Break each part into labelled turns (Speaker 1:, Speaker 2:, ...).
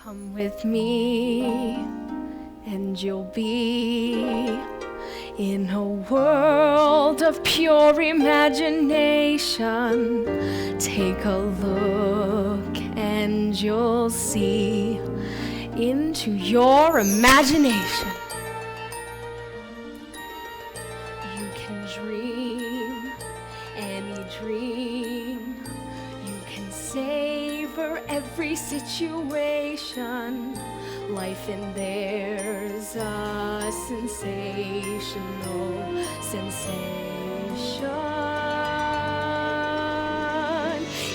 Speaker 1: Come with me, and you'll be in a world of pure imagination. Take a look, and you'll see into your imagination. You can dream any dream. You can savor every situation. Life in there's a sensational sensation.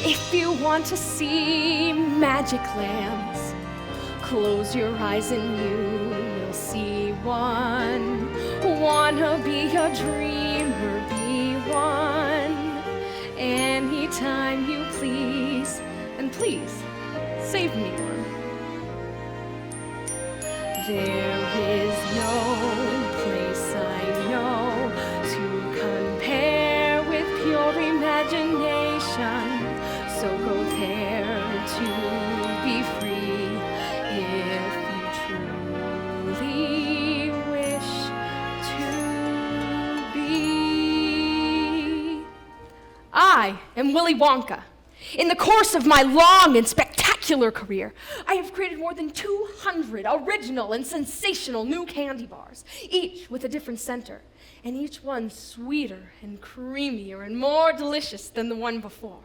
Speaker 1: If you want to see magic lands, close your eyes and you will see one. Wanna be a dreamer, be one. Anytime you please, and please, save me one. There is no place I know to compare with pure imagination. So go there to be free if you truly wish to be. I am Willy Wonka. In the course of my long and spectacular career, I have created more than 200 original and sensational new candy bars, each with a different center, and each one sweeter and creamier and more delicious than the one before.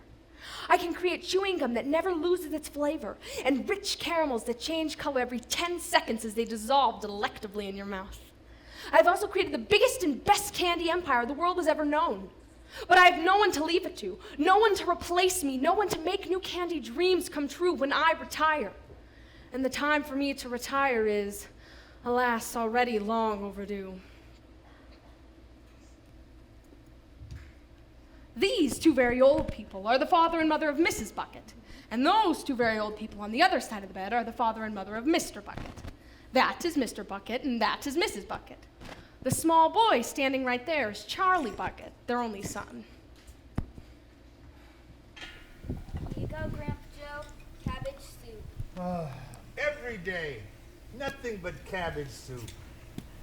Speaker 1: I can create chewing gum that never loses its flavor, and rich caramels that change color every 10 seconds as they dissolve delectably in your mouth. I've also created the biggest and best candy empire the world has ever known. But I have no one to leave it to, no one to replace me, no one to make new candy dreams come true when I retire. And the time for me to retire is, alas, already long overdue. These two very old people are the father and mother of Mrs. Bucket, and those two very old people on the other side of the bed are the father and mother of Mr. Bucket. That is Mr. Bucket, and that is Mrs. Bucket. The small boy standing right there is Charlie Bucket, their only son.
Speaker 2: Here you go, Grandpa Joe. Cabbage soup.
Speaker 3: Every day, nothing but cabbage soup.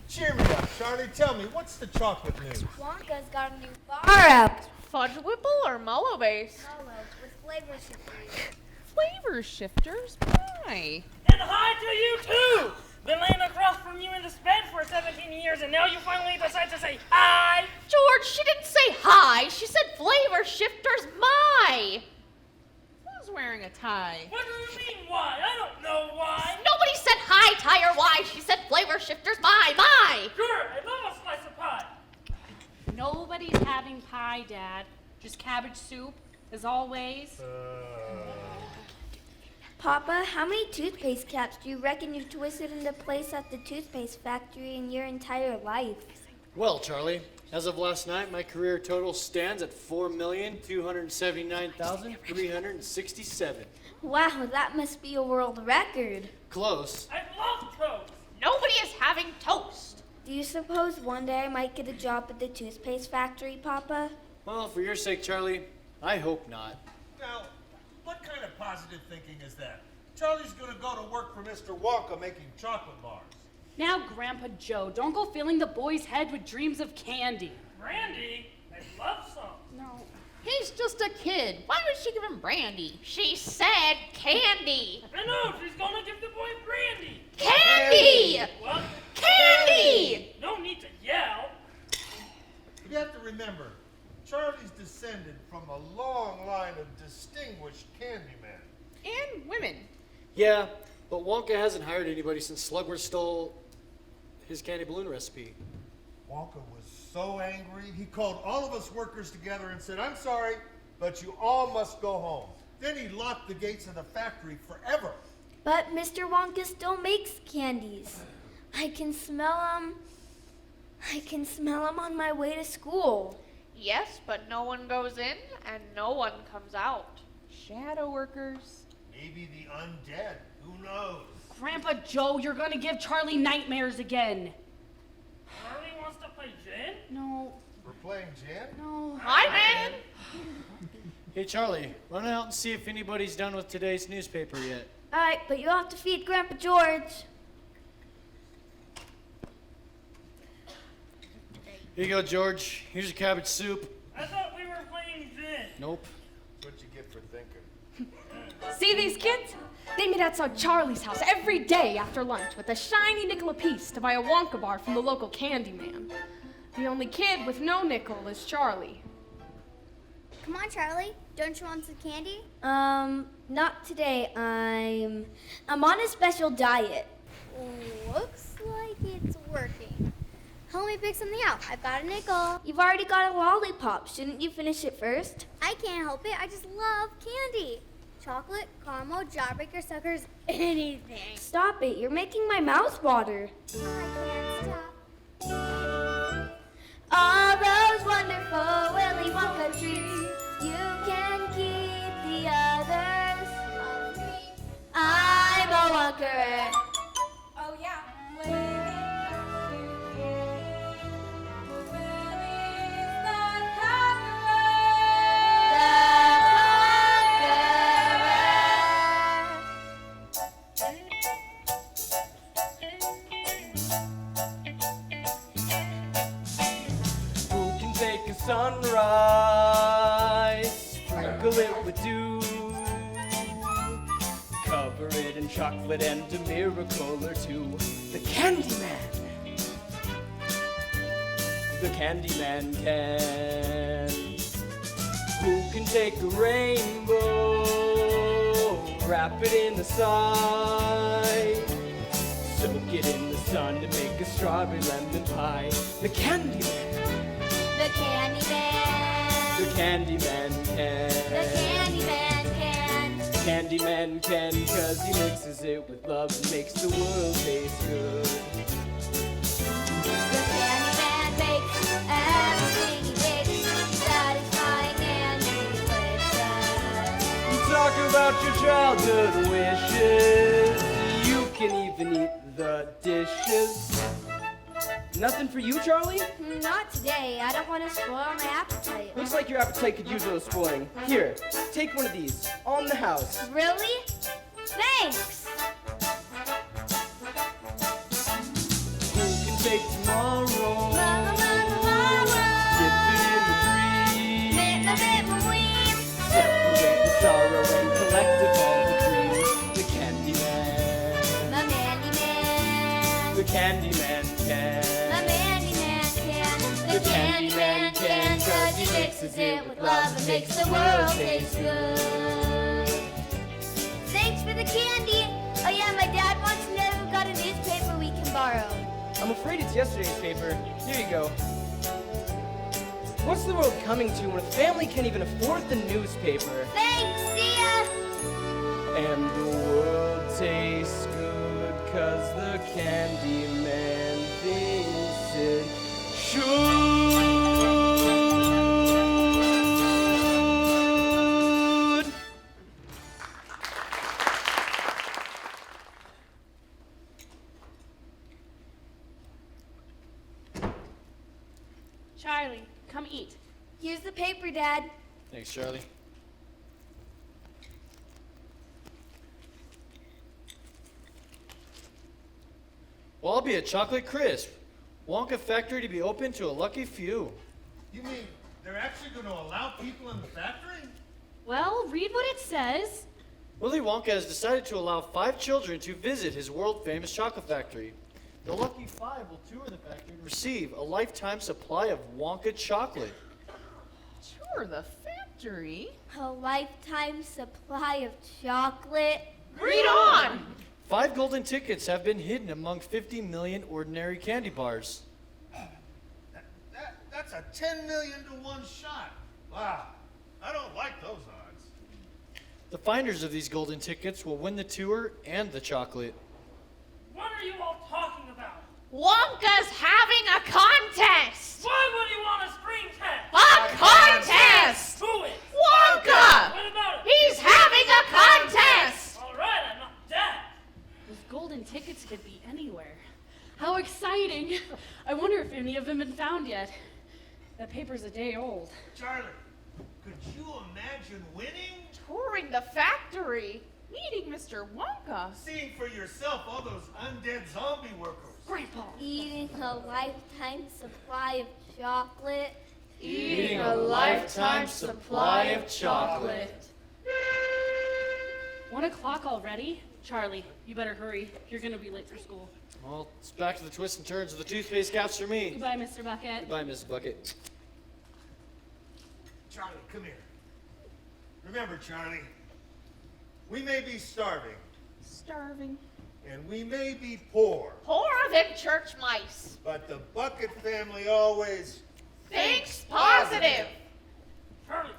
Speaker 3: Cheer me up, Charlie. Tell me, what's the chocolate news?
Speaker 2: Wonka's got a new bar out.
Speaker 4: Fudge Whipple or Mallow Base?
Speaker 2: Solo with flavor shifters.
Speaker 4: Flavor shifters? Why?
Speaker 5: And hi to you too! Been laying across from you in this bed for 17 years and now you finally decide to say hi!
Speaker 4: George, she didn't say hi. She said flavor shifters my. Who's wearing a tie?
Speaker 5: What do you mean why? I don't know why!
Speaker 4: Nobody said hi, tie, or why. She said flavor shifters my.
Speaker 5: Sure, I love a slice of pie!
Speaker 6: Nobody's having pie, Dad. Just cabbage soup, as always.
Speaker 2: Papa, how many toothpaste caps do you reckon you twisted into place at the toothpaste factory in your entire life?
Speaker 7: Well, Charlie, as of last night, my career total stands at 4,279,367.
Speaker 2: Wow, that must be a world record.
Speaker 7: Close.
Speaker 5: I love toast!
Speaker 4: Nobody is having toast.
Speaker 2: Do you suppose one day I might get a job at the toothpaste factory, Papa?
Speaker 7: Well, for your sake, Charlie, I hope not.
Speaker 3: Now, what kind of positive thinking is that? Charlie's gonna go to work for Mr. Wonka making chocolate bars.
Speaker 6: Now, Grandpa Joe, don't go filling the boy's head with dreams of candy.
Speaker 5: Brandy? I love some.
Speaker 6: No.
Speaker 4: He's just a kid. Why would she give him brandy? She said candy.
Speaker 5: I know, she's gonna give the boy brandy!
Speaker 4: Candy!
Speaker 5: What?
Speaker 4: Candy!
Speaker 5: No need to yell!
Speaker 3: You have to remember, Charlie's descended from a long line of distinguished candymen.
Speaker 4: And women.
Speaker 7: Yeah, but Wonka hasn't hired anybody since Slugworth stole his candy balloon recipe.
Speaker 3: Wonka was so angry, he called all of us workers together and said, "I'm sorry, but you all must go home." Then he locked the gates of the factory forever.
Speaker 2: But Mr. Wonka still makes candies. I can smell them. I can smell them on my way to school.
Speaker 4: Yes, but no one goes in and no one comes out. Shadow workers.
Speaker 3: Maybe the undead, who knows?
Speaker 6: Grandpa Joe, you're gonna give Charlie nightmares again.
Speaker 5: Charlie wants to play gin?
Speaker 6: No,
Speaker 3: We're playing gin?
Speaker 6: no.
Speaker 4: Hi, man.
Speaker 7: Hey, Charlie, run out and see if anybody's done with today's newspaper yet.
Speaker 2: All right, but you'll have to feed Grandpa George.
Speaker 7: Here you go, George. Here's your cabbage soup.
Speaker 5: I thought we were playing this.
Speaker 7: Nope.
Speaker 3: That's what you get for thinking.
Speaker 1: See these kids? They meet outside Charlie's house every day after lunch with a shiny nickel apiece to buy a Wonka bar from the local candy man. The only kid with no nickel is Charlie.
Speaker 8: Come on, Charlie. Don't you want some candy?
Speaker 2: Not today. I'm on a special diet.
Speaker 8: Looks like it's working. Help me pick something out. I've got a nickel.
Speaker 2: You've already got a lollipop. Shouldn't you finish it first?
Speaker 8: I can't help it. I just love candy. Chocolate, caramel, jawbreaker, suckers, anything.
Speaker 2: Stop it. You're making my mouth water.
Speaker 8: I can't stop.
Speaker 2: All those wonderful Willy Wonka treats. You can keep the others. I'm a Wonker.
Speaker 1: Oh yeah.
Speaker 9: Sunrise, sprinkle it with dew, cover it in chocolate and a miracle or two. The Candyman can. Who can take a rainbow, wrap it in the side, soak it in the sun to make a strawberry lemon pie. The Candyman.
Speaker 2: The Candyman.
Speaker 9: The Candyman can.
Speaker 2: The Candyman can.
Speaker 9: Candyman can, 'cause he mixes it with love and makes the world taste good.
Speaker 2: The Candyman bakes everything he bakes, satisfying and delicious.
Speaker 9: You talk about your childhood wishes. You can even eat the dishes. Nothing for you, Charlie?
Speaker 2: Not today. I don't want to spoil my appetite.
Speaker 9: Looks like your appetite could use a little spoiling. Here, take one of these. On the house.
Speaker 2: Really? Thanks.
Speaker 9: Who can take tomorrow?
Speaker 2: Tomorrow.
Speaker 9: Dip it in the dream.
Speaker 2: Bit-ma-bit-ma-weem.
Speaker 9: Separate the sorrow and collect all the dreams. The Candyman.
Speaker 2: The Mandyman.
Speaker 9: The Candyman can.
Speaker 2: The Mandyman can.
Speaker 9: The Candyman can, 'cause he mixes it with love and makes the world taste good.
Speaker 2: Thanks for the candy. Oh yeah, my dad wants to know if we've got a newspaper we can borrow.
Speaker 9: I'm afraid it's yesterday's paper. Here you go. What's the world coming to when a family can't even afford the newspaper?
Speaker 2: Thanks, see ya.
Speaker 9: And the world tastes good 'cause the Candyman thinks it should.
Speaker 6: Charlie, come eat.
Speaker 2: Here's the paper, Dad.
Speaker 7: Thanks, Charlie. Well, I'll be a chocolate crisp. Wonka factory to be open to a lucky few.
Speaker 3: You mean they're actually going to allow people in the factory?
Speaker 6: Well, read what it says.
Speaker 7: Willy Wonka has decided to allow 5 children to visit his world-famous chocolate factory. The lucky 5 will tour the factory and receive a lifetime supply of Wonka chocolate.
Speaker 4: Sure, the factory.
Speaker 2: A lifetime supply of chocolate.
Speaker 4: Read on!
Speaker 7: 5 golden tickets have been hidden among 50 million ordinary candy bars.
Speaker 3: That's a 10 million to 1 shot. Wow. I don't like those odds.
Speaker 7: The finders of these golden tickets will win the tour and the chocolate.
Speaker 5: What are you all talking about?
Speaker 4: Wonka's having a contest!
Speaker 5: Why would he want a screen test?
Speaker 4: A contest!
Speaker 5: Who is?
Speaker 4: Wonka!
Speaker 5: What about it?
Speaker 4: He's having a contest!
Speaker 5: All right, I'm not dead.
Speaker 6: Those golden tickets could be anywhere. How exciting! I wonder if any of them have been found yet. That paper's a day old.
Speaker 3: Charlie, could you imagine winning?
Speaker 4: Touring the factory? Eating Mr. Wonka?
Speaker 3: Seeing for yourself all those undead zombie workers.
Speaker 1: Grandpa.
Speaker 2: Eating a lifetime supply of chocolate.
Speaker 7: Eating a lifetime supply of chocolate.
Speaker 6: 1 o'clock already? Charlie, you better hurry. You're gonna be late for school.
Speaker 7: Well, it's back to the twists and turns of the toothpaste caps for me.
Speaker 6: Goodbye, Mr. Bucket.
Speaker 7: Goodbye, Mrs. Bucket.
Speaker 3: Charlie, come here. Remember, Charlie, we may be starving,
Speaker 4: Starving.
Speaker 3: and we may be poor,
Speaker 4: Poorer than church mice.
Speaker 3: but the Bucket family always
Speaker 4: Thinks positive.
Speaker 5: Charlie,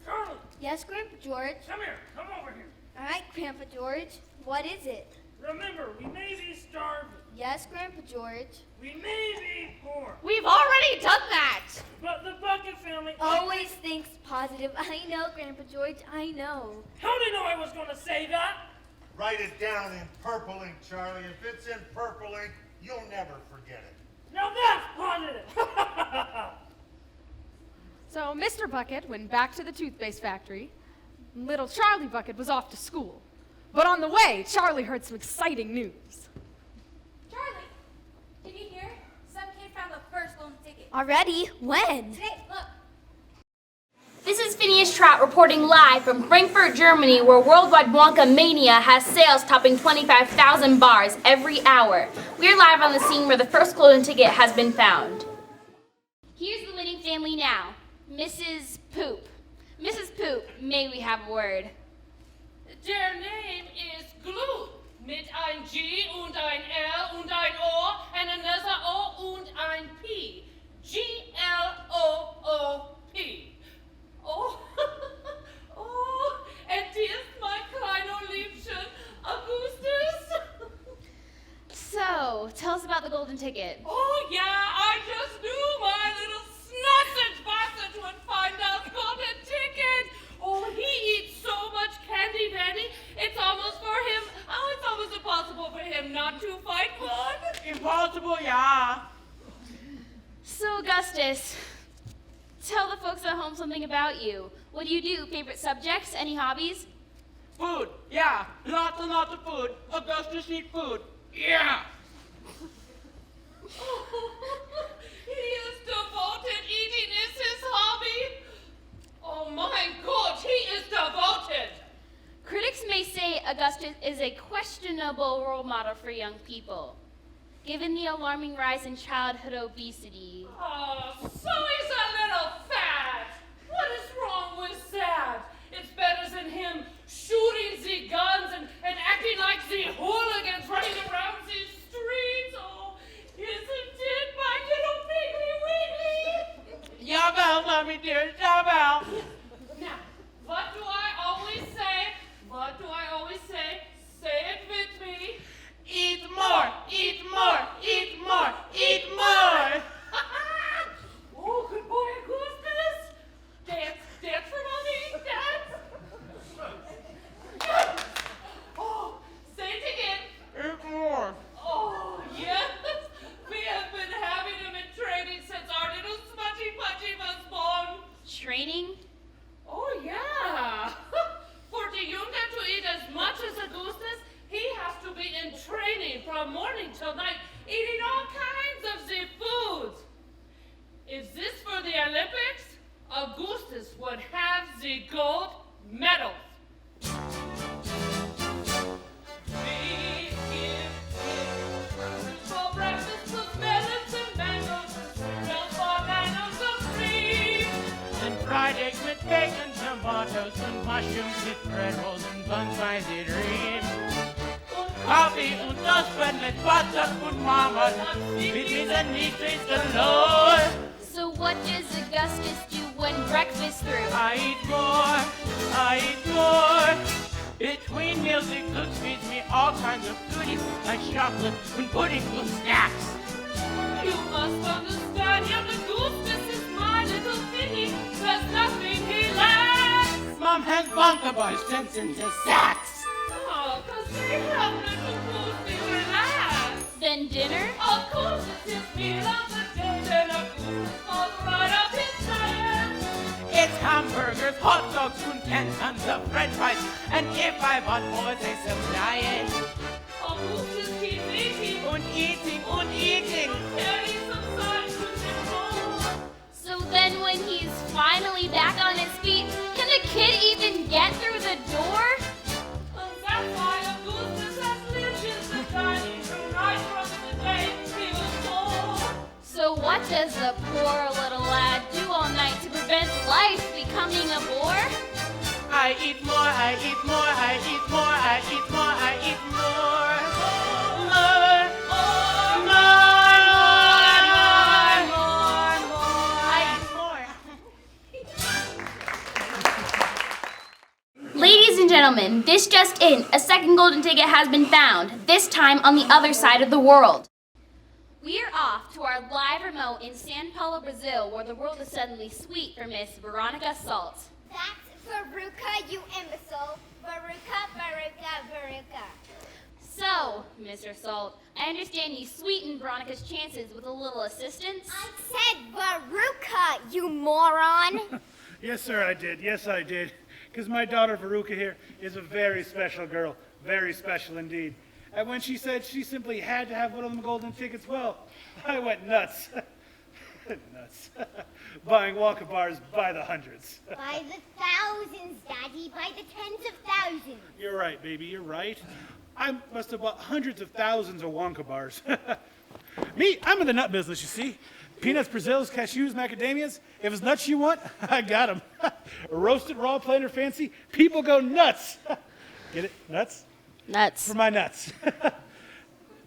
Speaker 5: Charlie,
Speaker 2: Yes, Grandpa George.
Speaker 5: come here. Come over here.
Speaker 2: All right, Grandpa George. What is it?
Speaker 5: Remember, we may be starving.
Speaker 2: Yes, Grandpa George.
Speaker 5: We may be poor.
Speaker 4: We've already done that.
Speaker 5: But the Bucket family
Speaker 2: Always thinks positive. I know, Grandpa George. I know.
Speaker 5: How did you know I was going to say that?
Speaker 3: write it down in purple ink, Charlie. If it's in purple ink, you'll never forget it.
Speaker 5: Now that's positive.
Speaker 1: So Mr. Bucket went back to the toothpaste factory. Little Charlie Bucket was off to school. But on the way, Charlie heard some exciting news.
Speaker 8: Charlie, did you hear? Some kid found the first golden ticket.
Speaker 2: Already? When?
Speaker 8: Today, look.
Speaker 10: This is Phineas Trout reporting live from Frankfurt, Germany, where worldwide Wonka Mania has sales topping 25,000 bars every hour. We're live on the scene where the first golden ticket has been found. Here's the winning family now. Mrs. Poop. Mrs. Poop, may we have a word?
Speaker 11: Der name is Glue, mit ein G und ein L und ein O and another O und ein P. Gloop. Oh, oh, and ist mein kleiner Liebchen, Augustus.
Speaker 10: So, tell us about the golden ticket.
Speaker 11: Oh yeah, I just knew my little sausage bastard would find us golden ticket. Oh, he eats so much candy, Benny. It's almost impossible for him not to fight one.
Speaker 5: Impossible, yeah.
Speaker 10: So, Augustus, tell the folks at home something about you. What do you do? Favorite subjects? Any hobbies?
Speaker 5: Food, yeah. Lots and lots of food. Augustus eat food. Yeah.
Speaker 11: He is devoted. Eating is his hobby. Oh my God, he is devoted.
Speaker 10: Critics may say Augustus is a questionable role model for young people, given the alarming rise in childhood obesity.
Speaker 11: Oh, so he's a little fat. What is wrong with that? It's better than him shooting the guns and acting like the hooligans running around the streets. Oh, isn't it, my little Piggly Wiggly?
Speaker 5: Yabel, mommy dear, yabel.
Speaker 11: Now, what do I always say? What do I always say? Say it with me.
Speaker 5: Eat more, eat more, eat more, eat more.
Speaker 11: Oh, good boy, Augustus. Dance for mommy, dance. Oh, say it again.
Speaker 5: Eat more.
Speaker 11: Oh, yes. We have been having him in training since our little smudgy pudgy was born.
Speaker 10: Training?
Speaker 11: Oh, yeah. For the younger to eat as much as Augustus, he has to be in training from morning till night, eating all kinds of the foods. If this were the Olympics, Augustus would have the gold medals. We give for breakfast with melons and mangoes, cereal for bananas and cream.
Speaker 5: And fried eggs with bacon, tomatoes, and mushrooms with bread rolls and buns by the dream. Coffee und Toastbrot mit Butter und Mama, mit dieser Niedrig galore.
Speaker 10: So what does Augustus do when breakfast through?
Speaker 5: I eat more, I eat more. Between meals it cooks, feeds me all kinds of goodies, like chocolate and pudding and snacks.
Speaker 11: You must understand, young Augustus is my little piggy. There's nothing he lacks.
Speaker 5: Mom has Wonka bars sent into sacks.
Speaker 11: Oh, 'cause they have little food to relax.
Speaker 10: Then dinner?
Speaker 11: Of course, it's his meal of the day. Then Augustus falls right up his bed.
Speaker 5: It's hamburgers, hot dogs, and 10 tons of french fries, and if I want more, they supply it.
Speaker 11: Our gooses keep eating.
Speaker 5: Und eating, und eating.
Speaker 11: Carry some side to the home.
Speaker 10: So then when he's finally back on his feet, can the kid even get through the door?
Speaker 11: And that's why our gooses has lived in the dining room right from the day he was born.
Speaker 10: So what does the poor little lad do all night to prevent life becoming a bore?
Speaker 5: I eat more, I eat more, I eat more, I eat more, I eat more. More,
Speaker 10: more. Ladies and gentlemen, this just in, a second golden ticket has been found, this time on the other side of the world. We are off to our live remote in Sao Paulo, Brazil, where the world is suddenly sweet for Miss Veronica Salt.
Speaker 8: That's Veruca, you imbecile. Veruca, Veruca, Veruca.
Speaker 10: So, Mr. Salt, I understand you sweetened Veronica's chances with a little assistance.
Speaker 8: I said Veruca, you moron.
Speaker 12: Yes, sir, I did. Yes, I did. Because my daughter Veruca here is a very special girl. Very special indeed. And when she said she simply had to have one of them golden tickets, well, I went nuts. Nuts. Buying Wonka bars by the hundreds.
Speaker 8: By the thousands, Daddy. By the tens of thousands.
Speaker 12: You're right, baby. You're right. I must have bought hundreds of thousands of Wonka bars. Me, I'm in the nut business, you see. Peanuts, Brazils, cashews, macadamias. If it's nuts you want, I got them. Roasted, raw, plain, or fancy, people go nuts. Get it? Nuts?
Speaker 10: Nuts.
Speaker 12: For my nuts.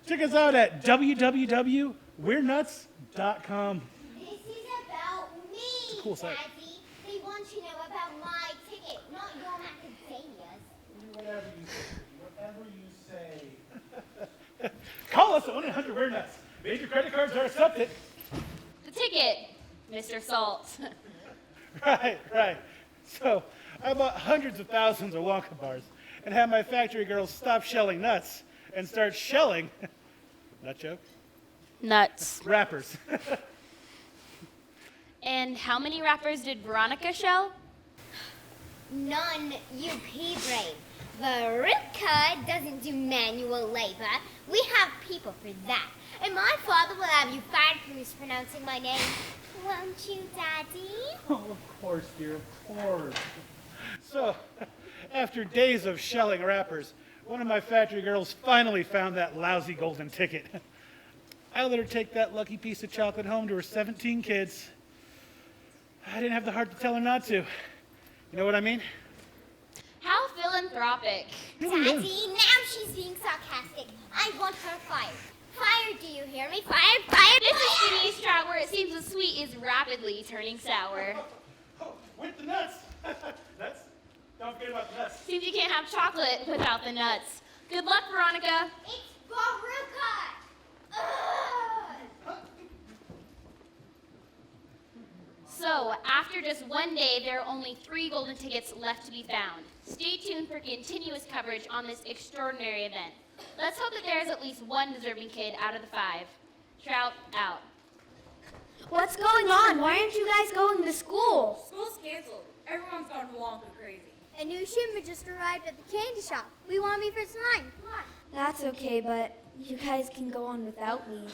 Speaker 12: Check us out at www.weirnuts.com.
Speaker 8: This is about me,
Speaker 12: It's a cool site.
Speaker 8: Daddy. They want to know about my ticket, not your macadamias.
Speaker 12: Whatever you say. Call us at 1-800-WEIRD-NUTS. Major credit cards are accepted.
Speaker 10: The ticket, Mr. Salt.
Speaker 12: Right. So, I bought hundreds of thousands of Wonka bars and had my factory girls stop shelling nuts and start shelling, nut joke,
Speaker 10: Nuts.
Speaker 12: wrappers.
Speaker 10: And how many wrappers did Veronica shell?
Speaker 8: None, you pea-brain. Veruca doesn't do manual labor. We have people for that. And my father will have you fired for mispronouncing my name. Won't you, Daddy?
Speaker 12: Oh, of course, dear, of course. So, after days of shelling wrappers, one of my factory girls finally found that lousy golden ticket. I let her take that lucky piece of chocolate home to her 17 kids. I didn't have the heart to tell her not to. You know what I mean?
Speaker 10: How philanthropic.
Speaker 8: Daddy, now she's being sarcastic. I want her fired. Fired, do you hear me? Fired, fired,
Speaker 10: This is
Speaker 8: fired!
Speaker 10: Phineas Trout, where it seems the sweet is rapidly turning sour.
Speaker 12: Oh, with the nuts. Nuts. Don't forget about the nuts.
Speaker 10: Seems you can't have chocolate without the nuts. Good luck, Veronica.
Speaker 8: It's Veruca! Ugh.
Speaker 10: So, after just one day, there are only 3 golden tickets left to be found. Stay tuned for continuous coverage on this extraordinary event. Let's hope that there is at least one deserving kid out of the 5. Trout out.
Speaker 2: What's going on? Why aren't you guys going to school?
Speaker 1: School's canceled. Everyone's gone Wonka crazy.
Speaker 8: A new shipment just arrived at the candy shop. We want to be first in line. Come on.
Speaker 2: That's okay, but you guys can go on without me.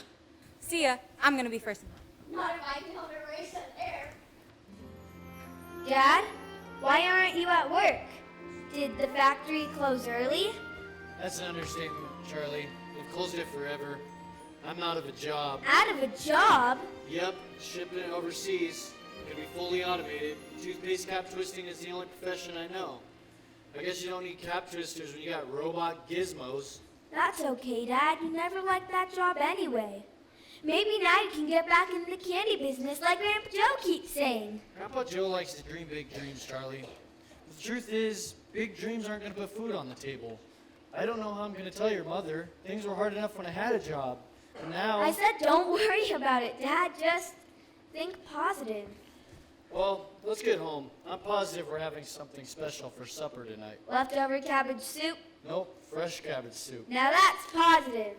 Speaker 1: See ya. I'm gonna be first.
Speaker 8: Not if I can hold a race up there.
Speaker 2: Dad, why aren't you at work? Did the factory close early?
Speaker 7: That's an understatement, Charlie. They've closed it forever. I'm out of a job.
Speaker 2: Out of a job?
Speaker 7: Yep, shipping it overseas. Can be fully automated. Toothpaste cap twisting is the only profession I know. I guess you don't need cap twisters when you got robot gizmos.
Speaker 2: That's okay, Dad. You never liked that job anyway. Maybe now you can get back into the candy business like Grandpa Joe keeps saying.
Speaker 7: Grandpa Joe likes to dream big dreams, Charlie. The truth is, big dreams aren't going to put food on the table. I don't know how I'm going to tell your mother. Things were hard enough when I had a job. And now...
Speaker 2: I said don't worry about it, Dad. Just think positive.
Speaker 7: Well, let's get home. I'm positive we're having something special for supper tonight.
Speaker 2: Leftover cabbage soup?
Speaker 7: Nope, fresh cabbage soup.
Speaker 2: Now that's positive.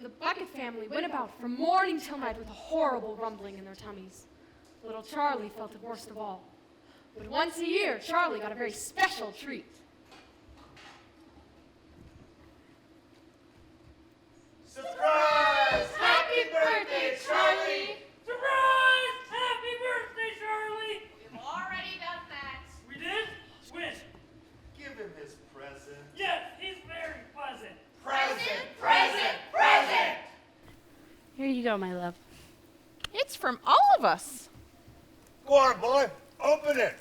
Speaker 1: The Bucket family went about from morning till night with a horrible rumbling in their tummies. Little Charlie felt it worst of all. But once a year, Charlie got a very special treat.
Speaker 3: Surprise!
Speaker 11: Happy birthday, Charlie! Surprise! Happy birthday, Charlie!
Speaker 4: We've already done that.
Speaker 5: We did? When?
Speaker 3: Give him his present.
Speaker 5: Yes, he's very pleasant.
Speaker 3: Present!
Speaker 11: Present!
Speaker 6: Here you go, my love.
Speaker 4: It's from all of us.
Speaker 3: Go on, boy. Open it.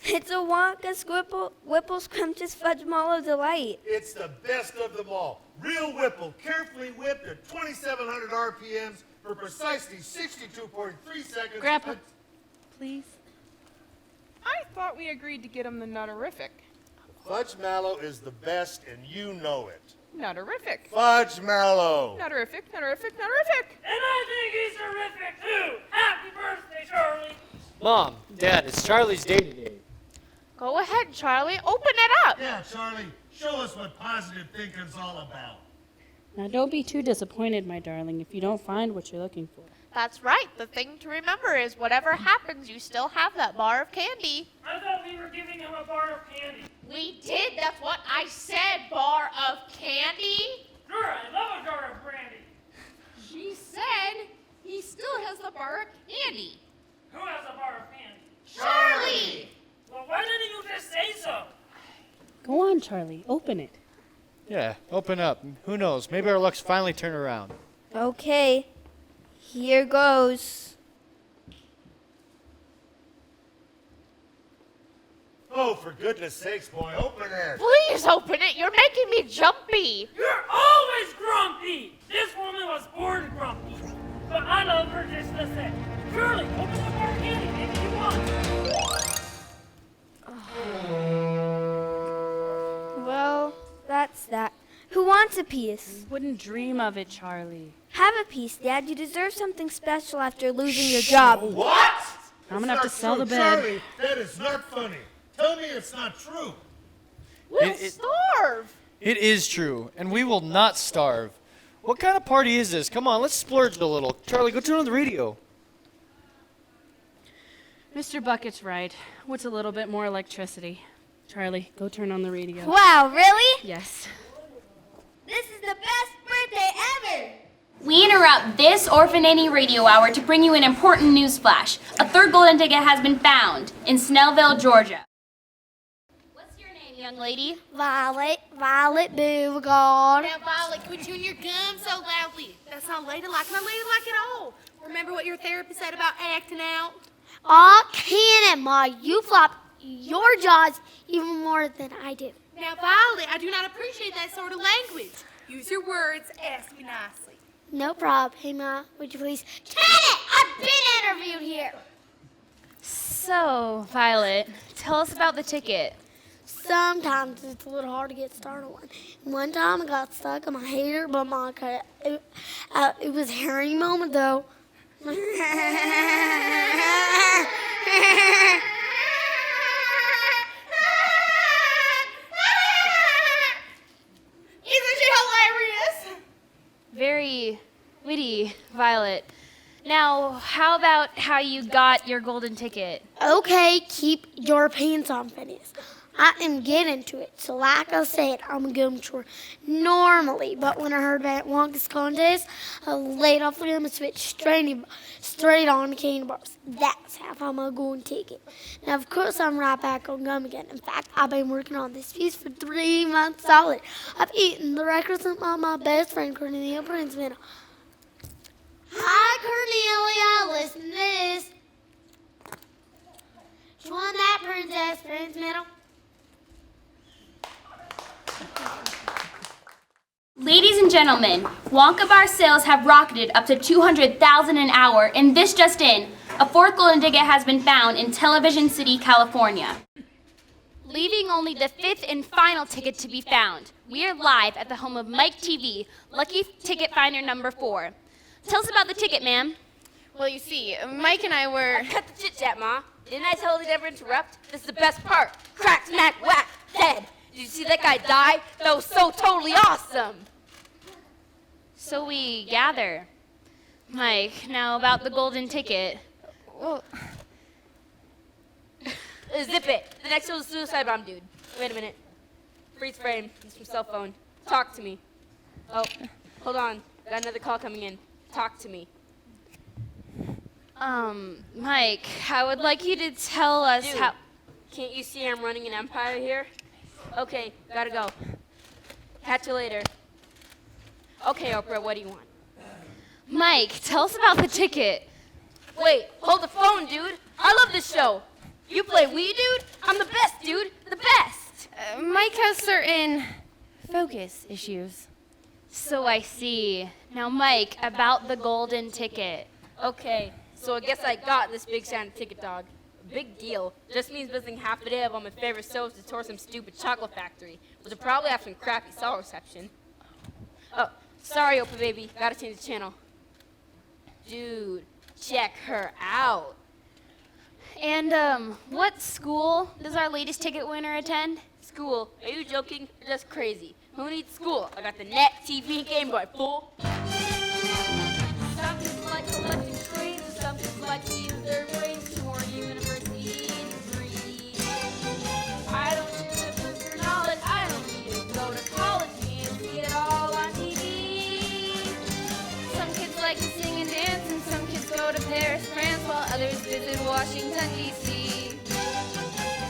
Speaker 2: It's a Wonka Whipple Scrumptious Fudge Mallow Delight.
Speaker 3: It's the best of them all. Real Whipple, carefully whipped at 2,700 RPMs for precisely 62.3 seconds.
Speaker 6: Grandpa, please.
Speaker 4: I thought we agreed to get him the Nutterific.
Speaker 3: Fudge Mallow is the best, and you know it.
Speaker 4: Nutterific.
Speaker 3: Fudge Mallow.
Speaker 4: Nutterific.
Speaker 5: And I think he's terrific too. Happy birthday, Charlie.
Speaker 7: Mom, Dad, it's Charlie's day today.
Speaker 4: Go ahead, Charlie. Open it up.
Speaker 3: Yeah, Charlie, show us what positive thinking's all about.
Speaker 6: Now don't be too disappointed, my darling, if you don't find what you're looking for.
Speaker 4: That's right. The thing to remember is whatever happens, you still have that bar of candy.
Speaker 5: I thought we were giving him a bar of candy.
Speaker 4: We did. That's what I said. Bar of candy.
Speaker 5: Sure, I love a jar of brandy.
Speaker 4: She said he still has the bar of candy.
Speaker 5: Who has a bar of candy?
Speaker 4: Charlie!
Speaker 5: Well, why didn't you just say so?
Speaker 6: Go on, Charlie. Open it.
Speaker 7: Yeah, open up. Who knows? Maybe our luck's finally turned around.
Speaker 2: Okay, here goes.
Speaker 3: Oh, for goodness sakes, boy, open it.
Speaker 4: Please open it. You're making me jumpy.
Speaker 5: You're always grumpy. This woman was born grumpy. But I love her just the same. Charlie, open the bar of candy. Maybe you want.
Speaker 2: Well, that's that. Who wants a piece?
Speaker 6: Wouldn't dream of it, Charlie.
Speaker 2: Have a piece, Dad. You deserve something special after losing your job.
Speaker 3: What?
Speaker 6: I'm gonna have to sell the bed.
Speaker 3: Charlie, that is not funny. Tell me it's not true.
Speaker 4: We'll starve.
Speaker 7: It is true, and we will not starve. What kind of party is this? Come on, let's splurge a little. Charlie, go turn on the radio.
Speaker 6: Mr. Bucket's right. What's a little bit more electricity? Charlie, go turn on the radio.
Speaker 2: Wow, really?
Speaker 6: Yes.
Speaker 2: This is the best birthday ever!
Speaker 10: We interrupt this Orphan Annie radio hour to bring you an important news flash. A third golden ticket has been found in Snellville, Georgia. What's your name, young lady?
Speaker 2: Violet Beauregard.
Speaker 13: Now, Violet, quit chewing your gum so loudly. That's not ladylike, not ladylike at all. Remember what your therapist said about acting out?
Speaker 2: Aw, can it, Ma? You flop your jaws even more than I do.
Speaker 13: Now, Violet, I do not appreciate that sort of language. Use your words, ask me nicely.
Speaker 2: No problem. Hey, Ma, would you please? Can it! I've been interviewed here.
Speaker 10: So, Violet, tell us about the ticket.
Speaker 2: Sometimes it's a little hard to get started on. One time I got stuck on my hater, but Ma cut it. It was a hairy moment, though.
Speaker 13: Isn't she hilarious?
Speaker 10: Very witty, Violet. Now, how about how you got your golden ticket?
Speaker 2: Okay, keep your pants on, Phineas. I am getting to it. So like I said, I'm a good mature normally. But when I heard about Wonka's contest, I laid off the gum and switched straight on to candy bars. That's how I'm a golden ticket. Now, of course, I'm right back on gum again. In fact, I've been working on this piece for 3 months solid. I've eaten the records of my best friend, Cornelia Prince Middle. Hi, Cornelia. Listen to this. She won that Princess Prince Middle.
Speaker 10: Ladies and gentlemen, Wonka bar sales have rocketed up to 200,000 an hour, and this just in, a fourth golden ticket has been found in Television City, California. Leaving only the fifth and final ticket to be found, we are live at the home of Mike TV, lucky ticket finder number 4. Tell us about the ticket, ma'am.
Speaker 13: Well, you see, Mike and I were...
Speaker 14: Cut the chit-chat, Ma. Didn't I tell you never interrupt? This is the best part. Crack, smack, whack, dead. Did you see that guy die? That was so totally awesome.
Speaker 10: So we gather. Mike, now about the golden ticket.
Speaker 13: Well,
Speaker 14: Zip it. The next one's a suicide bomb, dude. Wait a minute. Freeze frame. It's from cell phone. Talk to me. Oh, hold on. Got another call coming in. Talk to me.
Speaker 10: Mike, I would like you to tell us
Speaker 14: Dude,
Speaker 10: how...
Speaker 14: can't you see I'm running an empire here? Okay, gotta go. Catch you later. Okay, Oprah, what do you want?
Speaker 10: Mike, tell us about the ticket.
Speaker 14: Wait, hold the phone, dude. I love this show. You play Wii, dude? I'm the best, dude. The best.
Speaker 10: Mike has certain focus issues. So I see. Now, Mike, about the golden ticket.
Speaker 14: Okay, so I guess I got this big Santa ticket, dog. Big deal. Just means missing half a day of all my favorite shows to tour some stupid chocolate factory, which will probably have some crappy cell reception. Oh, sorry, Oprah baby. Gotta change the channel. Dude, check her out.
Speaker 10: And, what school does our latest ticket winner attend?
Speaker 14: School? Are you joking? You're just crazy. Who needs school? I got the net, TV, and Game Boy, fool. Some kids like collecting screens, and some kids like to use their brains to more university degree. I don't need to prove your knowledge. I don't need to go to college and see it all on TV.
Speaker 10: Some kids like to sing and dance, and some kids go to Paris, France, while others visit Washington, D.C.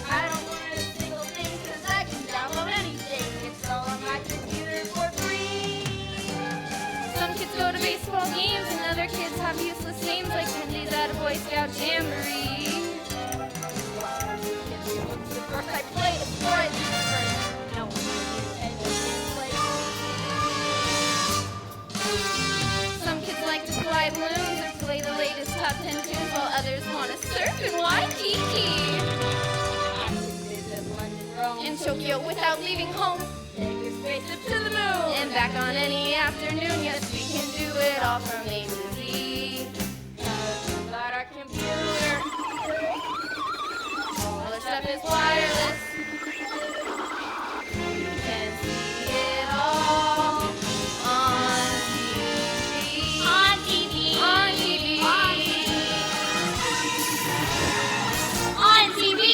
Speaker 14: I don't learn a single thing because I can download anything. It's all on my computer for free.
Speaker 10: Some kids go to baseball games, and other kids have useless names like Cindy's at a Boy Scout Jamboree.
Speaker 14: First I played a sport at the first. No one
Speaker 10: Some kids like to fly balloons or play the latest top 10 tunes, while others want to surf in Waikiki. In Tokyo without leaving home.
Speaker 14: Take your spaceship to the moon.
Speaker 10: And back on any afternoon, yes, we can do it all from A to Z.
Speaker 14: We got our computer.
Speaker 10: All the stuff is wireless. You can see it all on TV.
Speaker 14: On TV.
Speaker 10: On TV.
Speaker 14: On TV.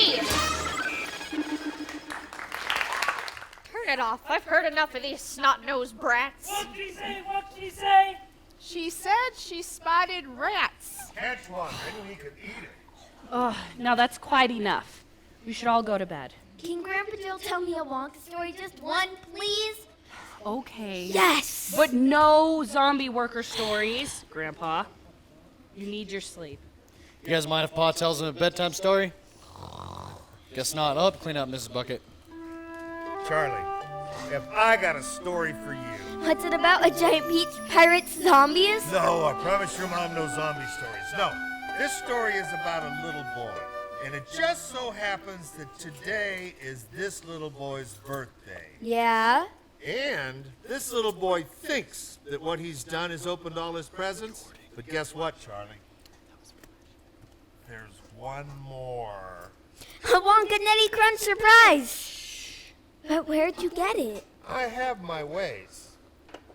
Speaker 4: Turn it off. I've heard enough of these snot-nosed brats.
Speaker 5: What'd she say? What'd she say?
Speaker 13: She said she spotted rats.
Speaker 3: Catch one, maybe we could eat it.
Speaker 6: Oh, now that's quite enough. We should all go to bed.
Speaker 2: Can Grandpa Jill tell me a Wonka story? Just one, please?
Speaker 6: Okay.
Speaker 2: Yes!
Speaker 6: But no zombie worker stories, Grandpa. You need your sleep.
Speaker 7: You guys mind if Pa tells him a bedtime story? Guess not. I'll help clean up, Mrs. Bucket.
Speaker 3: Charlie, if I got a story for you.
Speaker 2: What's it about? A giant peach pirates zombies?
Speaker 3: No, I promise your mom no zombie stories. No, this story is about a little boy. And it just so happens that today is this little boy's birthday.
Speaker 2: Yeah?
Speaker 3: And this little boy thinks that what he's done is opened all his presents. But guess what, Charlie? There's one more.
Speaker 2: A Wonka Nutty Crunch surprise! But where'd you get it?
Speaker 3: I have my ways.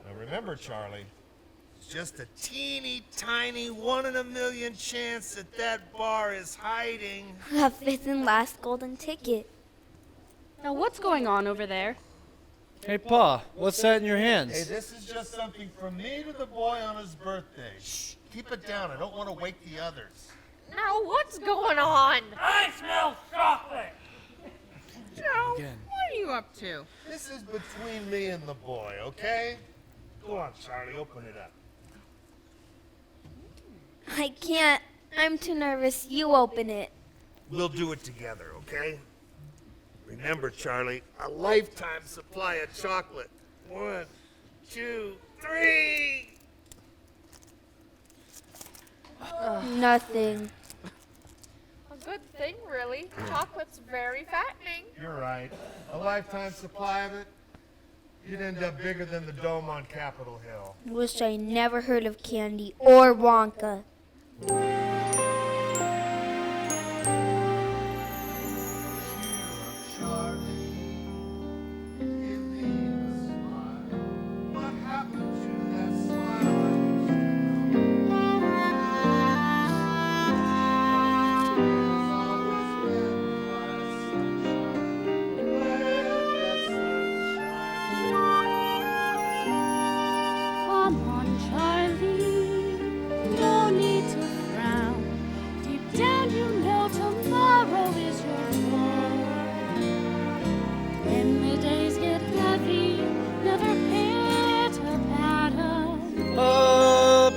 Speaker 3: Now remember, Charlie, it's just a teeny tiny 1 in a million chance that that bar is hiding.
Speaker 2: The fifth and last golden ticket.
Speaker 6: Now, what's going on over there?
Speaker 7: Hey, Pa, what's that in your hands?
Speaker 3: Hey, this is just something from me to the boy on his birthday. Shh, keep it down. I don't want to wake the others.
Speaker 4: Now, what's going on?
Speaker 5: I smell chocolate.
Speaker 13: Joe,
Speaker 7: Again.
Speaker 13: what are you up to?
Speaker 3: This is between me and the boy, okay? Go on, Charlie, open it up.
Speaker 2: I can't. I'm too nervous. You open it.
Speaker 3: We'll do it together, okay? Remember, Charlie, a lifetime supply of chocolate. 1, 2, 3.
Speaker 2: Nothing.
Speaker 13: A good thing, really. Chocolate's very fattening.
Speaker 3: You're right. A lifetime supply of it, you'd end up bigger than the dome on Capitol Hill.
Speaker 2: Wish I never heard of candy or Wonka.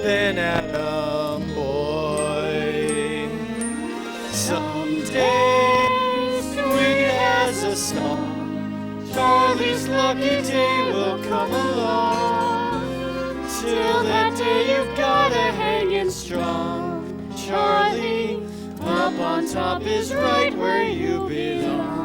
Speaker 7: than Adam boy. Someday, sweet as a song, Charlie's lucky day will come along. Till that day you've gotta hang in strong. Charlie, up on top is right where you belong.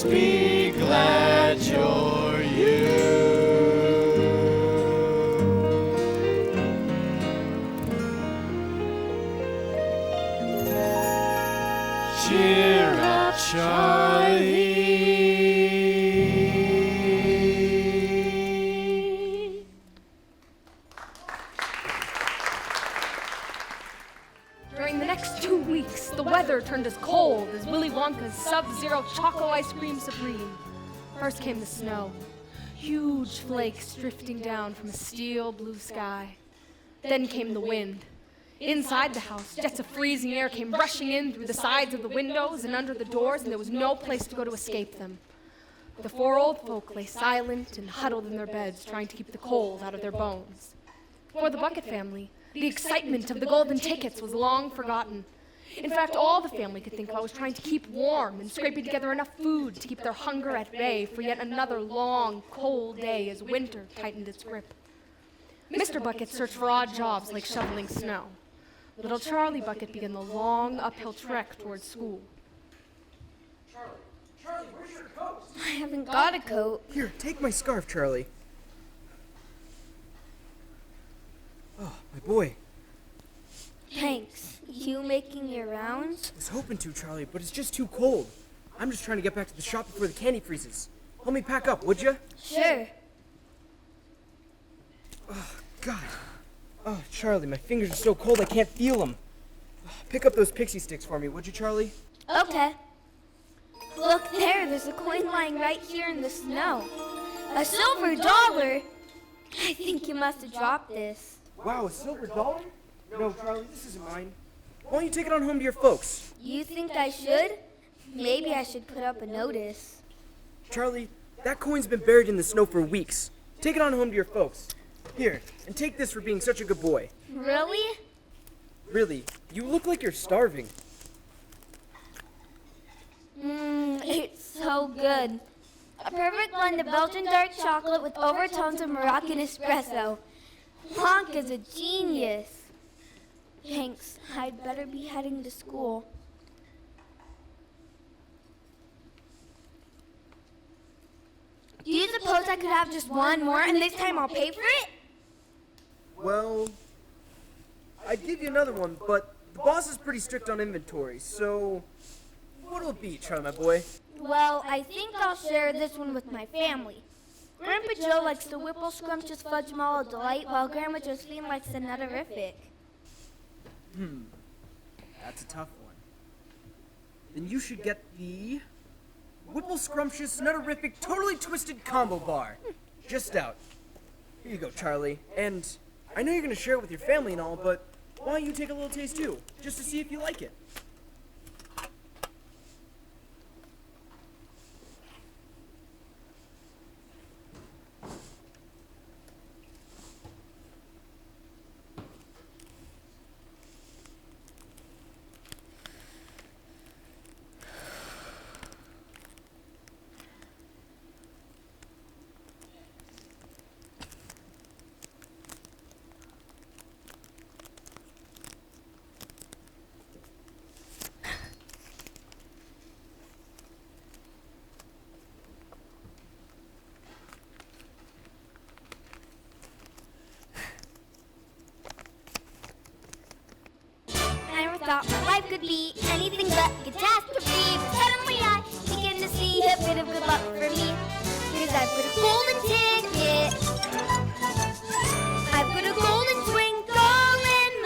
Speaker 7: Be glad you're you. Cheer up, Charlie.
Speaker 1: During the next 2 weeks, the weather turned as cold as Willy Wonka's Sub-Zero Choco Ice Cream Supreme. First came the snow, huge flakes drifting down from a steel blue sky. Then came the wind. Inside the house, jets of freezing air came rushing in through the sides of the windows and under the doors, and there was no place to go to escape them. The 4 old folk lay silent and huddled in their beds, trying to keep the cold out of their bones. For the Bucket family, the excitement of the golden tickets was long forgotten. In fact, all the family could think about was trying to keep warm and scraping together enough food to keep their hunger at bay for yet another long, cold day as winter tightened its grip. Mr. Bucket searched for odd jobs like shoveling snow. Little Charlie Bucket began the long uphill trek towards school.
Speaker 15: Charlie, where's your coat?
Speaker 2: I haven't got a coat.
Speaker 15: Here, take my scarf, Charlie. Oh, my boy.
Speaker 2: Thanks. You making your rounds?
Speaker 15: I was hoping to, Charlie, but it's just too cold. I'm just trying to get back to the shop before the candy freezes. Help me pack up, would you?
Speaker 2: Sure.
Speaker 15: Oh, God. Oh, Charlie, my fingers are so cold I can't feel them. Pick up those pixie sticks for me, would you, Charlie?
Speaker 2: Okay. Look there, there's a coin lying right here in the snow. A silver dollar? I think you must have dropped this.
Speaker 15: Wow, a silver dollar? No, Charlie, this isn't mine. Why don't you take it on home to your folks?
Speaker 2: You think I should? Maybe I should put up a notice.
Speaker 15: Charlie, that coin's been buried in the snow for weeks. Take it on home to your folks. Here, and take this for being such a good boy.
Speaker 2: Really?
Speaker 15: Really, you look like you're starving.
Speaker 2: It's so good. A perfect blend of Belgian dark chocolate with overtones of Moroccan espresso. Wonka's a genius. Thanks. I'd better be heading to school. Do you suppose I could have just one more and this time I'll pay for it?
Speaker 15: Well, I'd give you another one, but the boss is pretty strict on inventory, so what'll it be, Charlie, my boy?
Speaker 2: Well, I think I'll share this one with my family. Grandpa Joe likes the Whipple Scrumptious Fudge Mallow Delight, while Grandma Josephine likes the Nutterific.
Speaker 15: That's a tough one. Then you should get the Whipple Scrumptious Nutterific Totally Twisted Combo Bar. Just out. Here you go, Charlie. And I know you're going to share it with your family and all, but why don't you take a little taste too, just to see if you like it?
Speaker 2: Thought my life could be anything but catastrophe, but suddenly I begin to see a bit of good luck for me, because I've got a golden ticket, I've got a golden twinkle in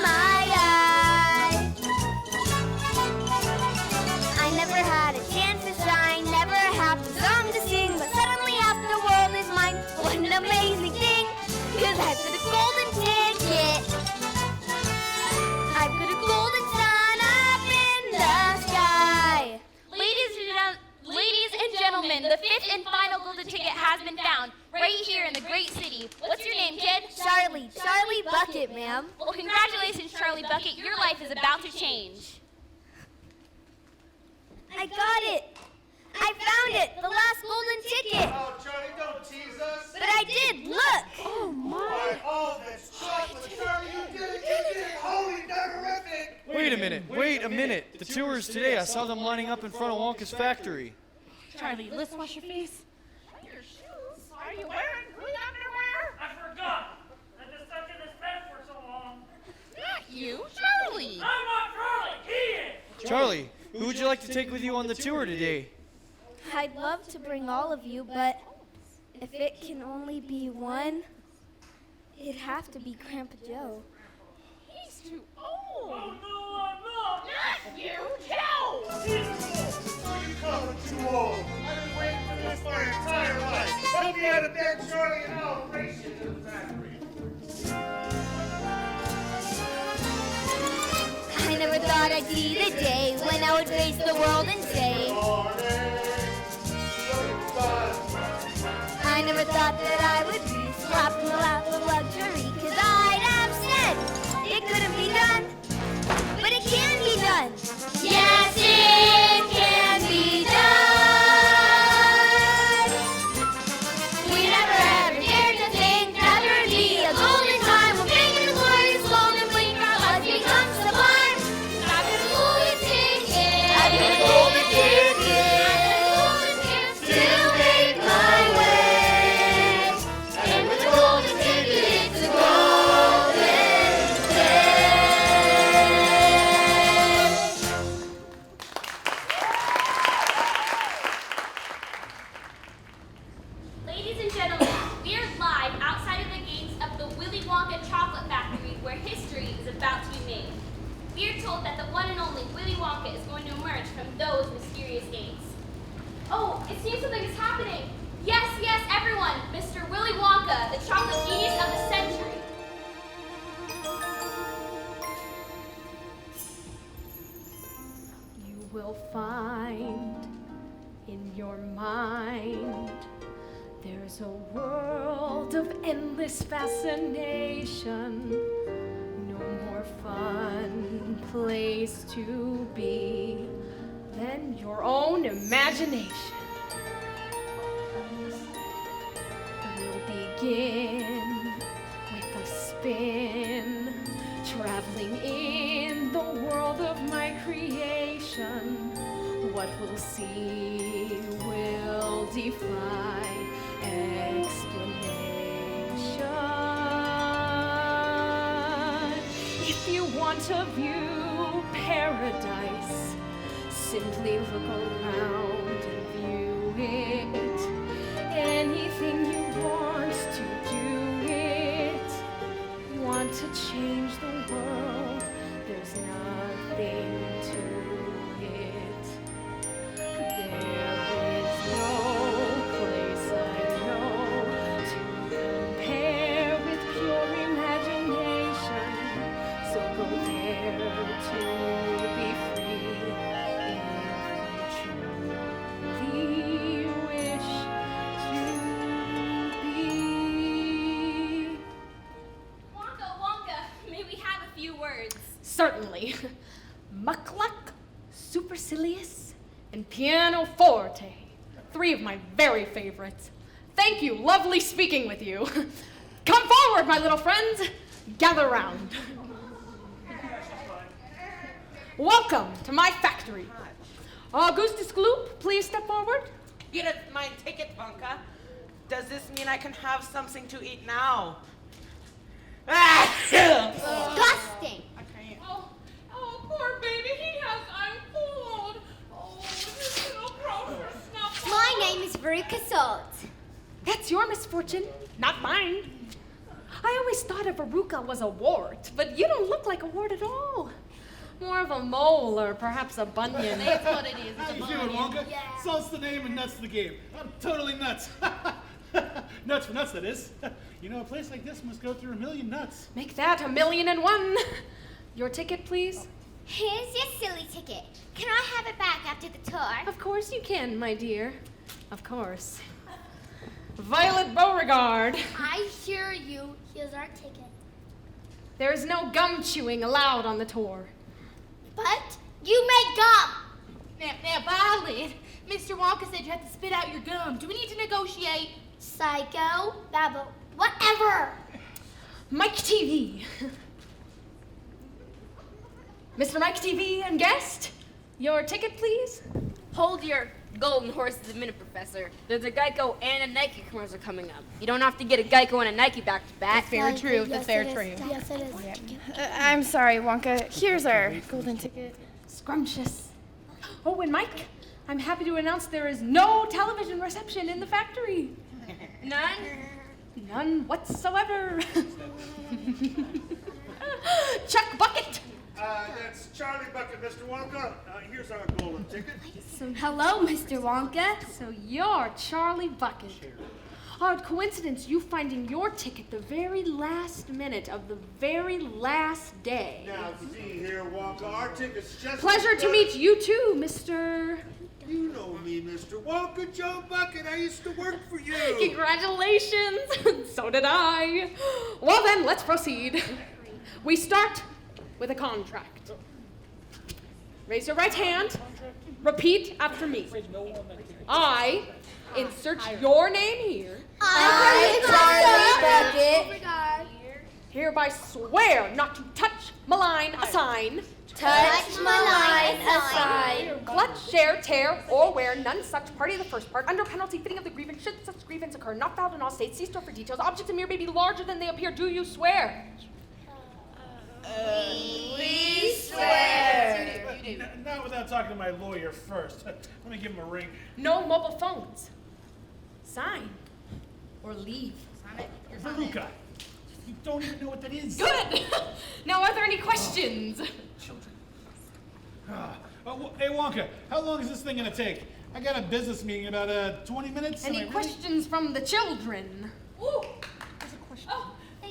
Speaker 8: golden ticket. I've got a golden sun up in the sky.
Speaker 10: Ladies and gentlemen, the fifth and final golden ticket has been found right here in the great city. What's your name, kid?
Speaker 8: Charlie Bucket, ma'am.
Speaker 10: Well, congratulations, Charlie Bucket. Your life is about to change.
Speaker 8: I got it. I found it. The last golden ticket.
Speaker 3: Oh, Charlie, don't tease us.
Speaker 8: But I did. Look.
Speaker 3: Oh, my. Oh, that's chocolate. Charlie, you did it. You did it. Holy terrific.
Speaker 7: Wait a minute. The tours today, I saw them lining up in front of Wonka's factory.
Speaker 6: Charlie, let's wash your face.
Speaker 4: Your shoes? Are you wearing green underwear?
Speaker 5: I forgot. I've been stuck in this bed for so long.
Speaker 4: Not you, Charlie.
Speaker 5: I'm not Charlie. He is.
Speaker 7: Charlie, who would you like to take with you on the tour today?
Speaker 2: I'd love to bring all of you, but if it can only be one, it'd have to be Grandpa Joe.
Speaker 4: He's too old.
Speaker 5: Oh, no, I'm not.
Speaker 4: Not you, Joe.
Speaker 3: You call it too old. I've been waiting for this my entire life. Let me out of bed, Charlie, and I'll race you to the factory.
Speaker 8: I never thought I'd see the day when I would face the world and say, I never thought that I would be slapped in the lap of luxury, 'cause I'd have said it couldn't be done, but it can be done. Yes, it can be done. We never ever dared to think that there'd be a golden time when big and glorious golden blink our lives become sublime. I've got a golden ticket. I've got a golden ticket. To make my way. And with the golden ticket, it's a golden day.
Speaker 10: Ladies and gentlemen, we are live outside of the gates of the Willy Wonka Chocolate Factory where history is about to be made. We are told that the one and only Willy Wonka is going to emerge from those mysterious gates. Oh, it seems something is happening. Yes, everyone, Mr. Willy Wonka, the chocolate genius of the century.
Speaker 1: You will find in your mind there's a world of endless fascination. No more fun place to be than your own imagination. We'll begin with a spin, traveling in the world of my creation. What we'll see will defy explanation. If you want to view paradise, simply look around and view it. Anything you want to do it. Want to change the world, there's nothing to it. There is no place I know to compare with pure imagination. So go there to be free if you truly wish to be.
Speaker 10: Wonka, may we have a few words?
Speaker 1: Certainly. Muckluck, supercilious, and pianoforte. 3 of my very favorites. Thank you. Lovely speaking with you. Come forward, my little friends. Gather round. Welcome to my factory. Augustus Gloop, please step forward.
Speaker 16: Get my ticket, Wonka. Does this mean I can have something to eat now?
Speaker 8: Disgusting.
Speaker 11: Oh, poor baby, he has food. Oh, this little grocer snuffed.
Speaker 8: My name is Veruca Salt.
Speaker 1: That's your misfortune, not mine. I always thought a verruca was a wart, but you don't look like a wart at all. More of a mole or perhaps a bunion.
Speaker 4: That's what it is.
Speaker 12: How
Speaker 4: It's a
Speaker 12: you feeling,
Speaker 4: bunion.
Speaker 12: Wonka?
Speaker 8: Yeah.
Speaker 12: Salt's the name and nuts the game. I'm totally nuts. Nuts for nuts, that is. You know, a place like this must go through a million nuts.
Speaker 1: Make that 1,000,001. Your ticket, please.
Speaker 8: Here's your silly ticket. Can I have it back after the tour?
Speaker 1: Of course you can, my dear. Of course. Violet Beauregard.
Speaker 2: I assure you, here's our ticket.
Speaker 1: There is no gum chewing allowed on the tour.
Speaker 2: But you make gum.
Speaker 13: Now, Violet, Mr. Wonka said you have to spit out your gum. Do we need to negotiate?
Speaker 2: Psycho, babble, whatever.
Speaker 1: Mike TV. Mr. Mike TV and guest, your ticket, please.
Speaker 14: Hold your golden horses a minute, Professor. There's a Geico and a Nike commercial coming up. You don't have to get a Geico and a Nike back to back.
Speaker 2: Yes, it is. Yes, it is.
Speaker 17: I'm sorry, Wonka. Here's our golden ticket.
Speaker 1: Scrumptious. Oh, and Mike, I'm happy to announce there is no television reception in the factory.
Speaker 14: None?
Speaker 1: None whatsoever. Chuck Bucket.
Speaker 3: That's Charlie Bucket, Mr. Wonka. Here's our golden ticket.
Speaker 1: Hello, Mr. Wonka. So you're Charlie Bucket. Odd coincidence, you finding your ticket the very last minute of the very last day.
Speaker 3: Now, see here, Wonka, our ticket's just...
Speaker 1: Pleasure to meet you too, Mr.
Speaker 3: You know me, Mr. Wonka, Joe Bucket. I used to work for you.
Speaker 1: Congratulations. So did I. Well then, let's proceed. We start with a contract. Raise your right hand. Repeat after me. I insert your name here.
Speaker 2: I, Charlie Bucket,
Speaker 1: hereby swear not to touch, malign, assign,
Speaker 2: touch, malign, assign,
Speaker 1: clutch, share, tear, or wear none such party of the first part, under penalty fitting of the grievance, should such grievance occur, not filed in all states, see store for details, objects in mirror may be larger than they appear, do you swear?
Speaker 2: we swear.
Speaker 12: Not without talking to my lawyer first. Let me give him a ring.
Speaker 1: No mobile phones. Sign or leave.
Speaker 12: Veruca, you don't even know what that is.
Speaker 1: Good! Now, are there any questions?
Speaker 12: Hey, Wonka, how long is this thing going to take? I got a business meeting in about 20 minutes.
Speaker 1: Any questions from the children?
Speaker 11: Ooh, there's a question. Oh, we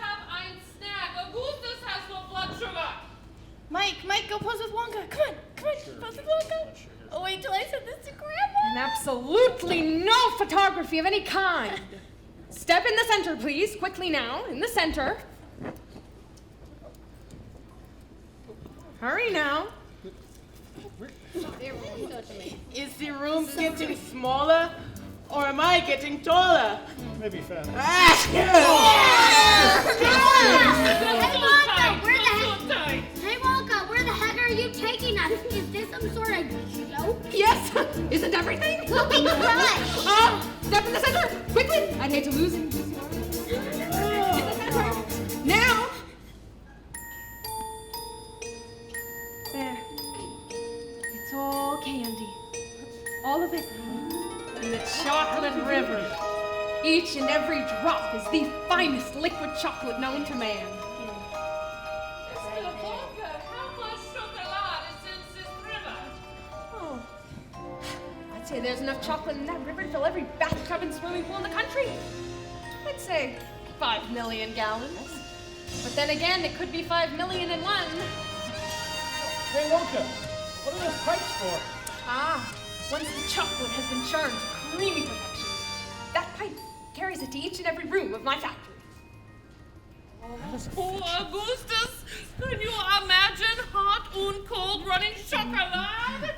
Speaker 11: have ein snack. Augustus has no blood sugar.
Speaker 13: Mike, go pose with Wonka. Come on, pose with Wonka. Oh, wait till I send this to Grandma.
Speaker 1: And absolutely no photography of any kind. Step in the center, please. Quickly now, in the center. Hurry now.
Speaker 16: Is the room getting smaller, or am I getting taller?
Speaker 12: Maybe faster.
Speaker 2: Hey, Wonka, where the heck are you taking us? Is this some sort of joke?
Speaker 1: Yes! Isn't everything?
Speaker 2: Looking crush!
Speaker 1: Step in the center! Quickly! I'd hate to lose him. Now! There. It's all candy. All of it. In the chocolate river. Each and every drop is the finest liquid chocolate known to man.
Speaker 11: Mr. Wonka, how much chocolate is in this river?
Speaker 1: Oh. I'd say there's enough chocolate in that river to fill every bathtub and swimming pool in the country. I'd say 5 million gallons. But then again, it could be 5,000,001.
Speaker 12: Hey, Wonka, what are those pipes for?
Speaker 1: Once the chocolate has been churned to creamy perfection, that pipe carries it to each and every room of my factory.
Speaker 11: Oh, Augustus, can you imagine hot and cold running chocolate?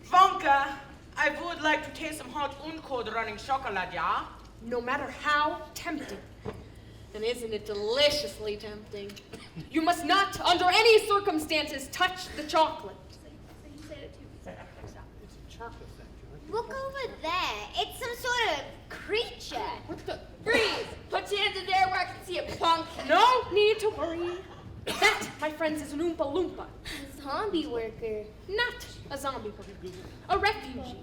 Speaker 16: Wonka, I would like to taste some hot and cold running chocolate, yeah?
Speaker 1: No matter how tempting. And isn't it deliciously tempting? You must not, under any circumstances, touch the chocolate.
Speaker 8: Look over there. It's some sort of creature.
Speaker 14: Freeze! Put your hands in there where I can see it, punk.
Speaker 1: No need to worry. That, my friends, is an Oompa Loompa.
Speaker 2: A zombie worker.
Speaker 1: Not a zombie worker. A refugee.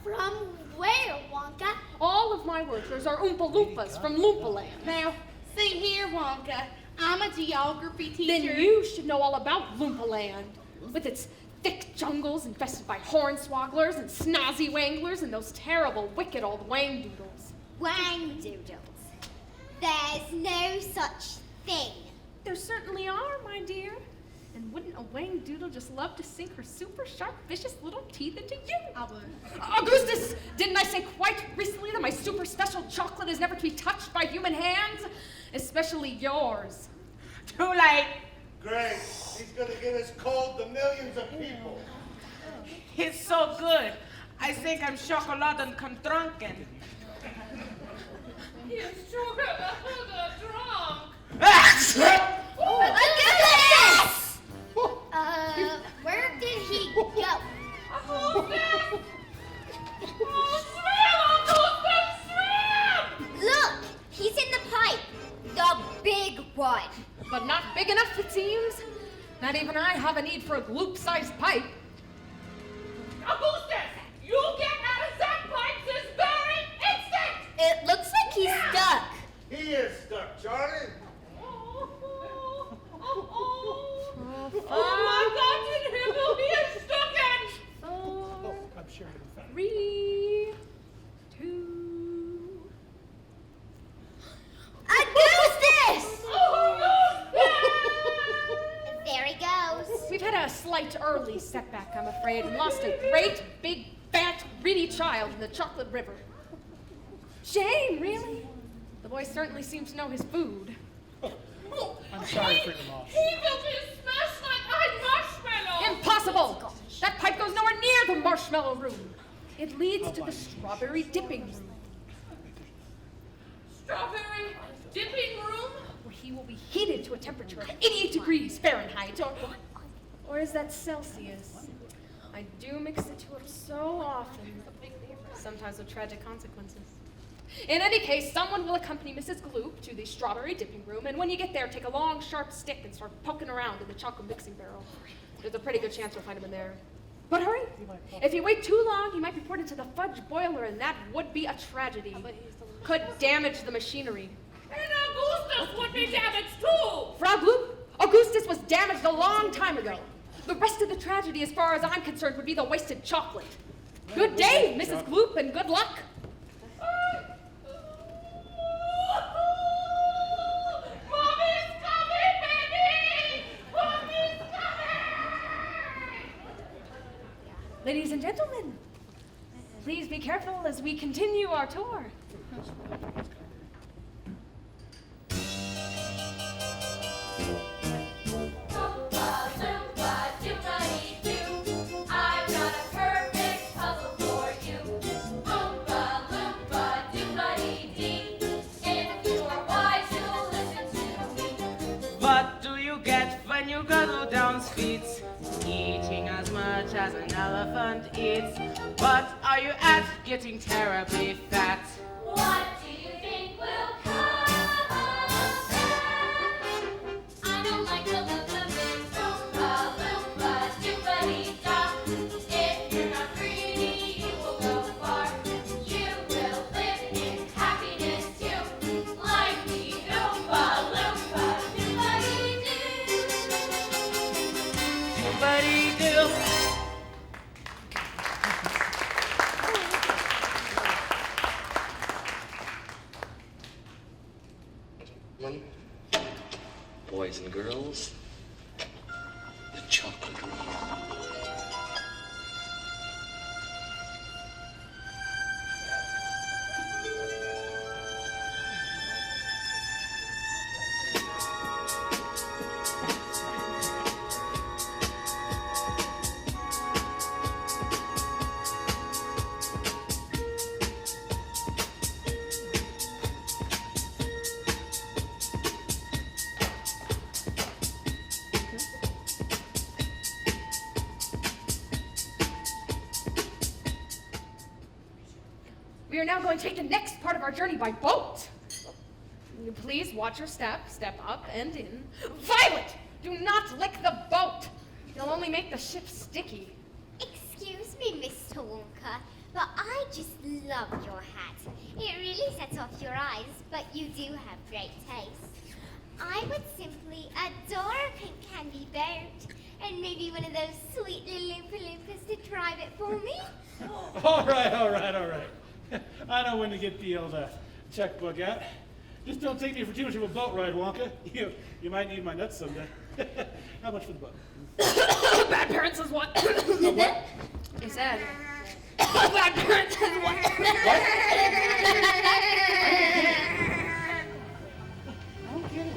Speaker 2: From where, Wonka?
Speaker 1: All of my workers are Oompa Loompas from Loompa Land.
Speaker 13: Now, see here, Wonka. I'm a geography teacher.
Speaker 1: Then you should know all about Loompa Land. With its thick jungles infested by hornswogglers and snazzy wanglers and those terrible, wicked old wangdoodles.
Speaker 8: Wang-doodles. There's no such thing.
Speaker 1: There certainly are, my dear. And wouldn't a wang-doodle just love to sink her super sharp, vicious little teeth into you? Augustus, didn't I say quite recently that my super special chocolate is never to be touched by human hands? Especially yours.
Speaker 16: Too late.
Speaker 3: Great. He's gonna get us cold to millions of people.
Speaker 16: He's so good. I think I'm chocolate and drunken.
Speaker 11: He's sugar drunk.
Speaker 8: Augustus! Where did he go? Look, he's in the pipe. The big one.
Speaker 1: But not big enough, it seems. Not even I have a need for a gloop-sized pipe.
Speaker 11: Augustus, you get out of that pipe this very instant!
Speaker 8: It looks like he's stuck.
Speaker 3: He is stuck, Charlie.
Speaker 11: Oh my God, in heaven, he is stuck in!
Speaker 12: Oh, I'm sure it'll be fine.
Speaker 1: 3, 2.
Speaker 8: Augustus! There he goes.
Speaker 1: We've had a slight early setback, I'm afraid, and lost a great, big, fat, greedy child in the chocolate river. Shame, really? The boy certainly seems to know his food.
Speaker 12: I'm sorry for your loss.
Speaker 11: He will be smashed like a marshmallow!
Speaker 1: Impossible! That pipe goes nowhere near the marshmallow room. It leads to the strawberry dipping room.
Speaker 11: Strawberry dipping room?
Speaker 1: Where he will be heated to a temperature of 88 degrees Fahrenheit, or is that Celsius? I do mix the two up so often, sometimes with tragic consequences. In any case, someone will accompany Mrs. Gloop to the strawberry dipping room, and when you get there, take a long, sharp stick and start poking around in the chocolate mixing barrel. There's a pretty good chance you'll find him in there. But hurry! If you wait too long, he might be poured into the fudge boiler, and that would be a tragedy. Could damage the machinery.
Speaker 11: And Augustus would be damaged too!
Speaker 1: Frau Gloop, Augustus was damaged a long time ago. The rest of the tragedy, as far as I'm concerned, would be the wasted chocolate. Good day, Mrs. Gloop, and good luck.
Speaker 11: Mommy's coming, baby! Mommy's coming!
Speaker 1: Ladies and gentlemen, please be careful as we continue our tour.
Speaker 16: What do you get when you guzzle down sweets? Eating as much as an elephant eats. What are you at? Getting terribly fat.
Speaker 10: What do you think will come of that? I don't like the look of it. Oompa loompa doobity-da. If you're not greedy, you will go far. You will live in happiness too. Like the Oompa loompa doobity-doo.
Speaker 16: Doobity-doo.
Speaker 18: Boys and girls, the chocolate room.
Speaker 1: We are now going to take the next part of our journey by boat. Please watch your step. Step up and in. Violet! Do not lick the boat. You'll only make the ship sticky.
Speaker 8: Excuse me, Mr. Wonka, but I just love your hat. It really sets off your eyes, but you do have great taste. I would simply adore a pink candy boat, and maybe one of those sweet little Loompa Loompas to drive it for me.
Speaker 12: All right. I know when to get the old checkbook out. Just don't take me for too much of a boat ride, Wonka. You might need my nuts someday. How much for the boat?
Speaker 1: Bad parents is what?
Speaker 12: What?
Speaker 1: He said. Bad parents is what?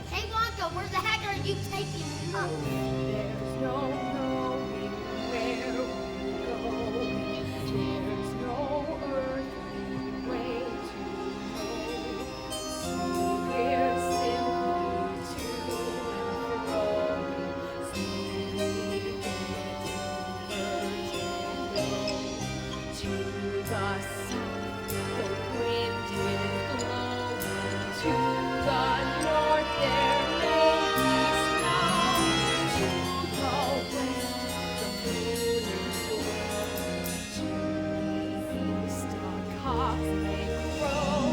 Speaker 8: Hey, Wonka, where the heck are you taking me?
Speaker 1: There's no knowing where we go. There's no earthly way to go. So we're simply to and fro. Slowly getting to the south, the wind is blowing. To the north, there may be snow. To the west, the moon is glowing. To the east, our cocks may crow.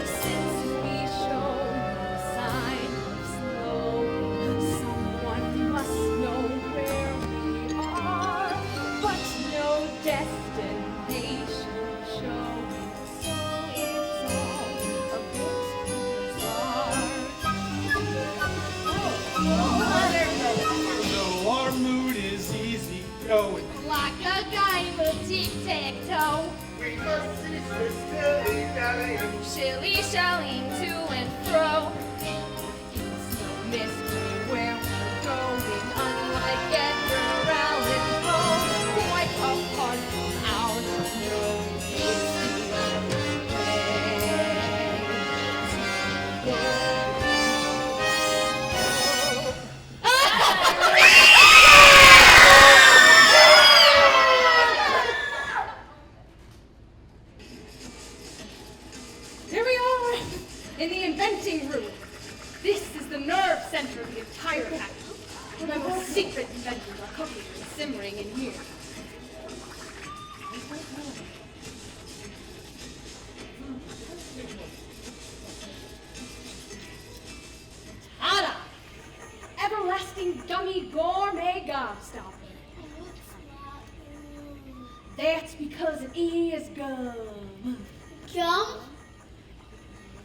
Speaker 1: Since we show no sign of slowing, someone must know where we are, but no destination showing. So it's all a bit bizarre.
Speaker 12: So our mood is easy going.
Speaker 10: Like a game of tic-tac-toe.
Speaker 3: We must cease this dilly-dallying.
Speaker 10: Shilly-shallying to and fro.
Speaker 1: It's no mystery where we're going, unlike Edgar Allan Poe. Quite apart from our knowing it's the only way to Here we are, in the inventing room. This is the nerve center of the entire factory. The most secret inventions are cooking and simmering in here. Tada! Everlasting gummy gourmet gobstopper. That's because it is gum.
Speaker 2: Gum?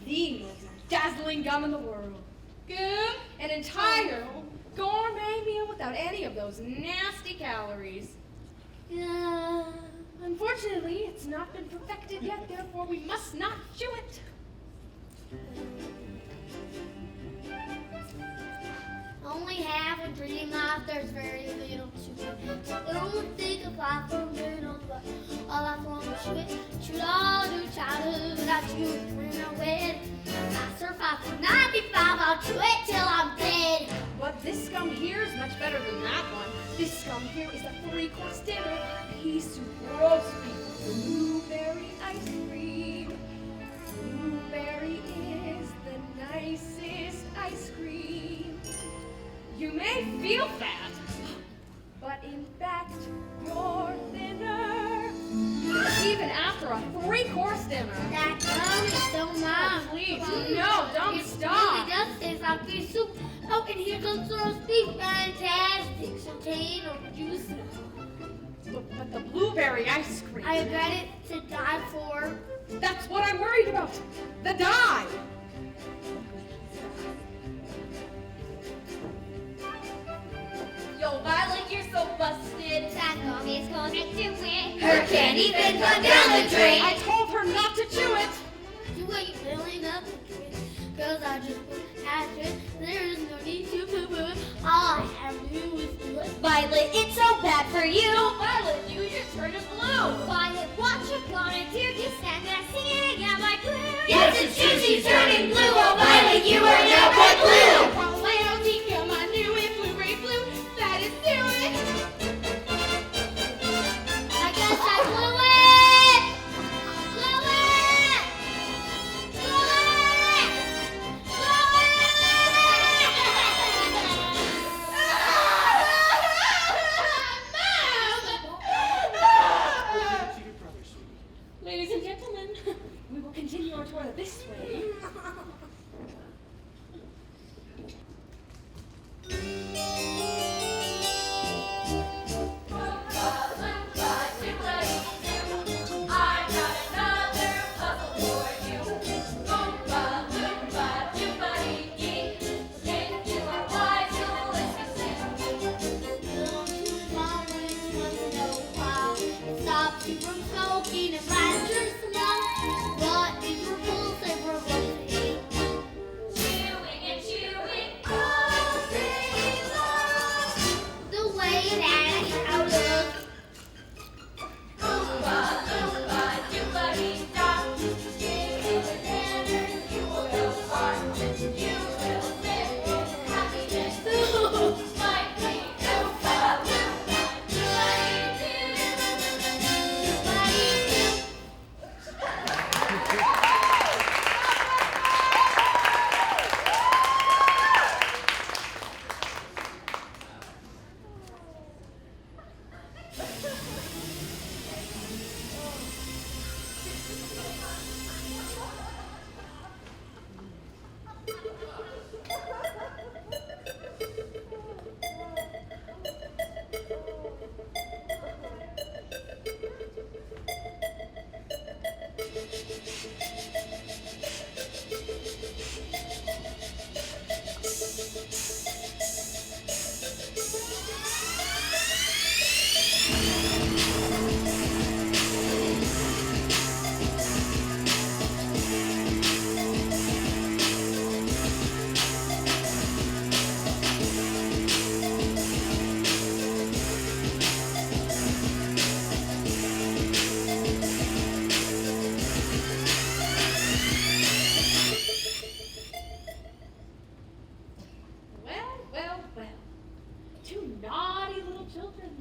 Speaker 1: The most dazzling gum in the world. Gum, an entire gourmet meal without any of those nasty calories. Unfortunately, it's not been perfected yet, therefore we must not chew it.
Speaker 2: Only half a dream life, there's very little to it. Don't think of life from little, but all I want to shoot all new childhood that you when I wed. I survive for 95, I'll chew it till I'm dead.
Speaker 1: But this gum here is much better than that one. This gum here is a 3-course dinner. Pea soup, roast beef, blueberry ice cream. Blueberry is the nicest ice cream. You may feel fat, but in fact, you're thinner. Even after a 3-course dinner.
Speaker 2: That gum is so nice.
Speaker 1: Oh, please, no, don't stop.
Speaker 2: It really does taste like pea soup. Oh, and here comes the roast beef. Fantastic. Sauteed or juicy.
Speaker 1: But the blueberry ice cream.
Speaker 2: I bet it to die for.
Speaker 1: That's what I'm worried about. The dye.
Speaker 10: Yo, Violet, you're so busted.
Speaker 8: That gum is gonna do it.
Speaker 10: Her candy been gone down the drain.
Speaker 1: I told her not to chew it.
Speaker 2: You ain't filling up the kid. Cause I just put after it. There is no need to poo-poo it. All I have to do is do it.
Speaker 10: Violet, it's so bad for you.
Speaker 8: No, Violet, you just turned blue. Violet, what you gonna do? You stand there singing again like blue.
Speaker 10: Yes, it's true, she's turning blue. Oh, Violet, you are now quite blue.
Speaker 1: I knew it, blueberry blue. That is do it.
Speaker 2: I guess I blew it! Blew it! Blew it!
Speaker 1: Ladies and gentlemen, we will continue our tour this way.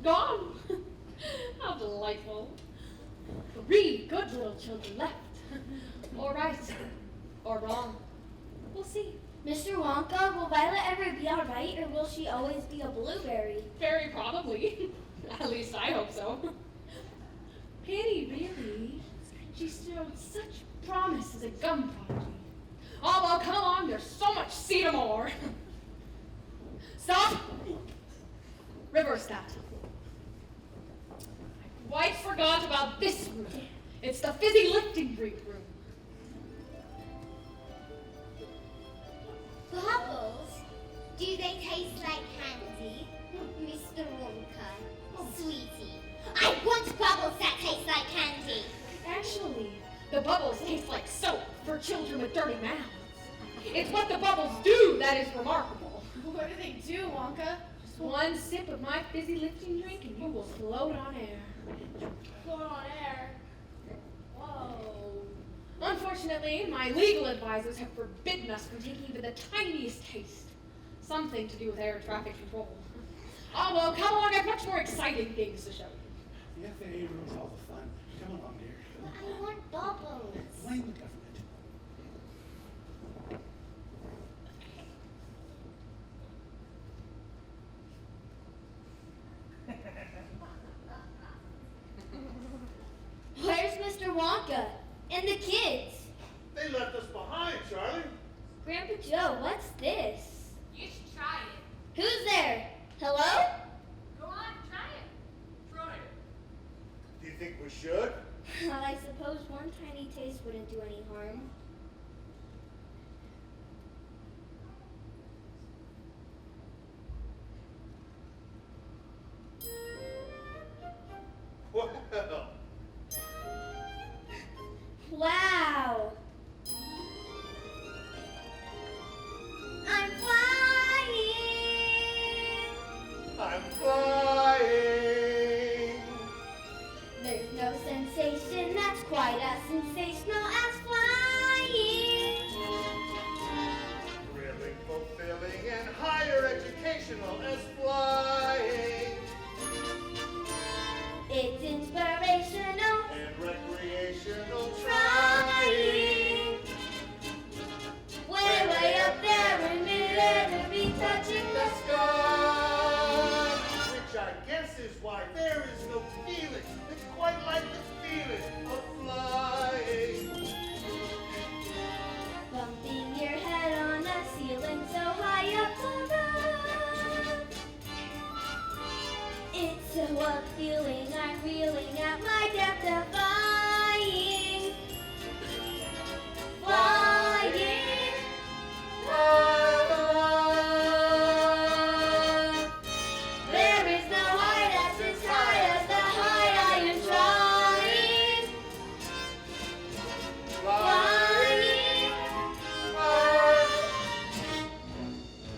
Speaker 1: Gone. How delightful. 3 good little children left. Or right, or wrong. We'll see.
Speaker 2: Mr. Wonka, will Violet ever be all right, or will she always be a blueberry?
Speaker 1: Very probably. At least I hope so. Pity, really. She showed such promise as a gum prodigy. Oh, well, come along. There's so much cedar more. Stop. Reverse that. I quite forgot about this room. It's the Fizzy lifting drink room.
Speaker 8: Bubbles? Do they taste like candy? Mr. Wonka, sweetie, I want bubbles that taste like candy.
Speaker 1: Actually, the bubbles taste like soap for children with dirty mouths. It's what the bubbles do that is remarkable.
Speaker 6: What do they do, Wonka?
Speaker 1: Just one sip of my Fizzy lifting drink and you will float on air.
Speaker 6: Float on air? Whoa.
Speaker 1: Unfortunately, my legal advisors have forbidden us from taking even the tiniest taste. Something to do with air traffic control. Oh, well, come along. I have much more exciting things to show you.
Speaker 12: The FAA rules all the fun. Come along, dear.
Speaker 8: I want bubbles.
Speaker 12: Blame the government.
Speaker 2: Where's Mr. Wonka? And the kids?
Speaker 3: They left us behind, Charlie.
Speaker 2: Grandpa Joe, what's this?
Speaker 10: You should try it.
Speaker 2: Who's there? Hello?
Speaker 10: Go on, try it.
Speaker 3: Try it. Do you think we should?
Speaker 2: I suppose one tiny taste wouldn't do any harm.
Speaker 3: Well.
Speaker 2: Wow. I'm flying.
Speaker 3: I'm flying.
Speaker 2: There's no sensation that's quite as sensational as flying.
Speaker 3: Thrilling, fulfilling, and higher educational as flying.
Speaker 2: It's inspirational
Speaker 3: And recreational
Speaker 2: trying. Way up there in midair to be touching the sky.
Speaker 3: Which I guess is why there is no feeling. It's quite like the feeling of flying.
Speaker 2: Bumping your head on the ceiling so high up above. It's a feeling I'm reeling at my depth of flying. Flying. There is no high that's as high as the high I am trying. Flying.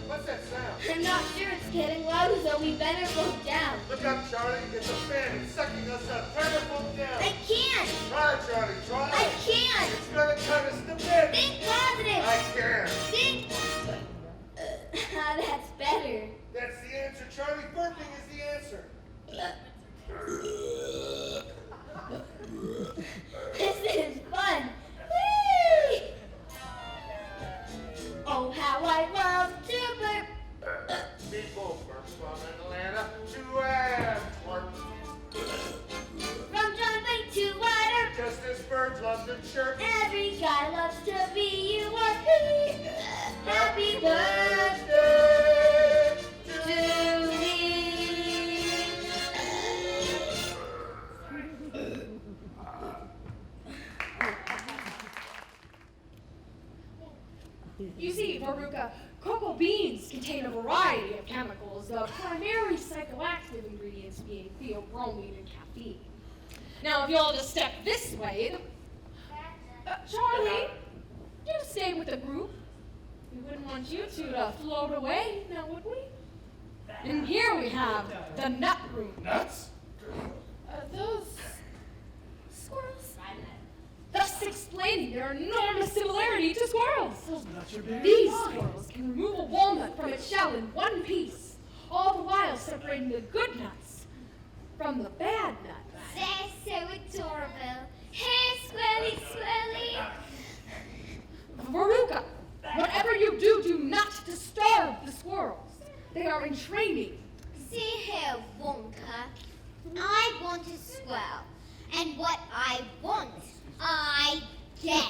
Speaker 3: What's that sound?
Speaker 2: I'm not sure it's getting low, so we better look down.
Speaker 3: Look up, Charlie. It's a fan. It's sucking us up. Turn the boat down.
Speaker 2: I can't.
Speaker 3: Try, Charlie. Try.
Speaker 2: I can't.
Speaker 3: It's gonna cut us to bits.
Speaker 2: Think positive.
Speaker 3: I can.
Speaker 2: Think. That's better.
Speaker 3: That's the answer, Charlie. Burping is the answer.
Speaker 2: This is fun. Whee! Oh, how I love to burp.
Speaker 3: People burp from Atlanta to Antwerp.
Speaker 2: From John Bay to Water.
Speaker 3: Just as birds love to chirp.
Speaker 2: Every guy loves to be you or me. Happy birthday to me.
Speaker 1: You see, Veruca, cocoa beans contain a variety of chemicals, the primary psychoactive ingredients being theobromine and caffeine. Now, if you'll just step this way, Charlie, you stay with the group. We wouldn't want you two to float away, now would we? And here we have the nut room.
Speaker 3: Nuts?
Speaker 6: Those
Speaker 1: Squirrels. Thus explaining their enormous similarity to squirrels.
Speaker 12: Nuts are very
Speaker 1: These
Speaker 12: fine.
Speaker 1: squirrels can remove a walnut from its shell in one piece, all the while separating the good nuts from the bad nuts.
Speaker 8: They're so adorable. Hey, Squirrely, Squirrely.
Speaker 1: Veruca, whatever you do, do not disturb the squirrels. They are in training.
Speaker 8: See here, Wonka. I want a squirrel. And what I want, I get.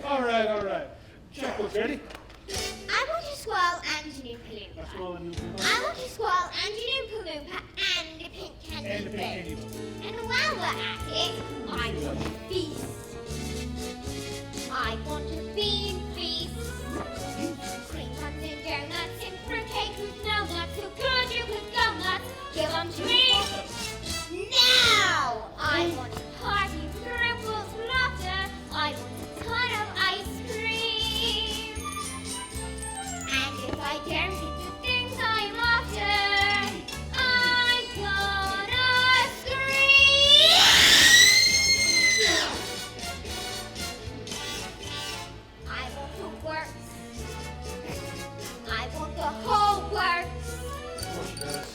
Speaker 12: All right. Checkbook's ready.
Speaker 8: I want a squirrel and a new palooka. I want a squirrel and a new palooka and a pink candy boat. And while we're at it, I want a feast. I want a bean feast. Cream buns and donuts and fruitcake with no nuts. So good you could go nuts. Give 'em to me. Now! I want a party with ripples, laughter. I want a ton of ice cream. And if I don't get the things I'm after, I'm gonna scream! I want the works. I want the whole works.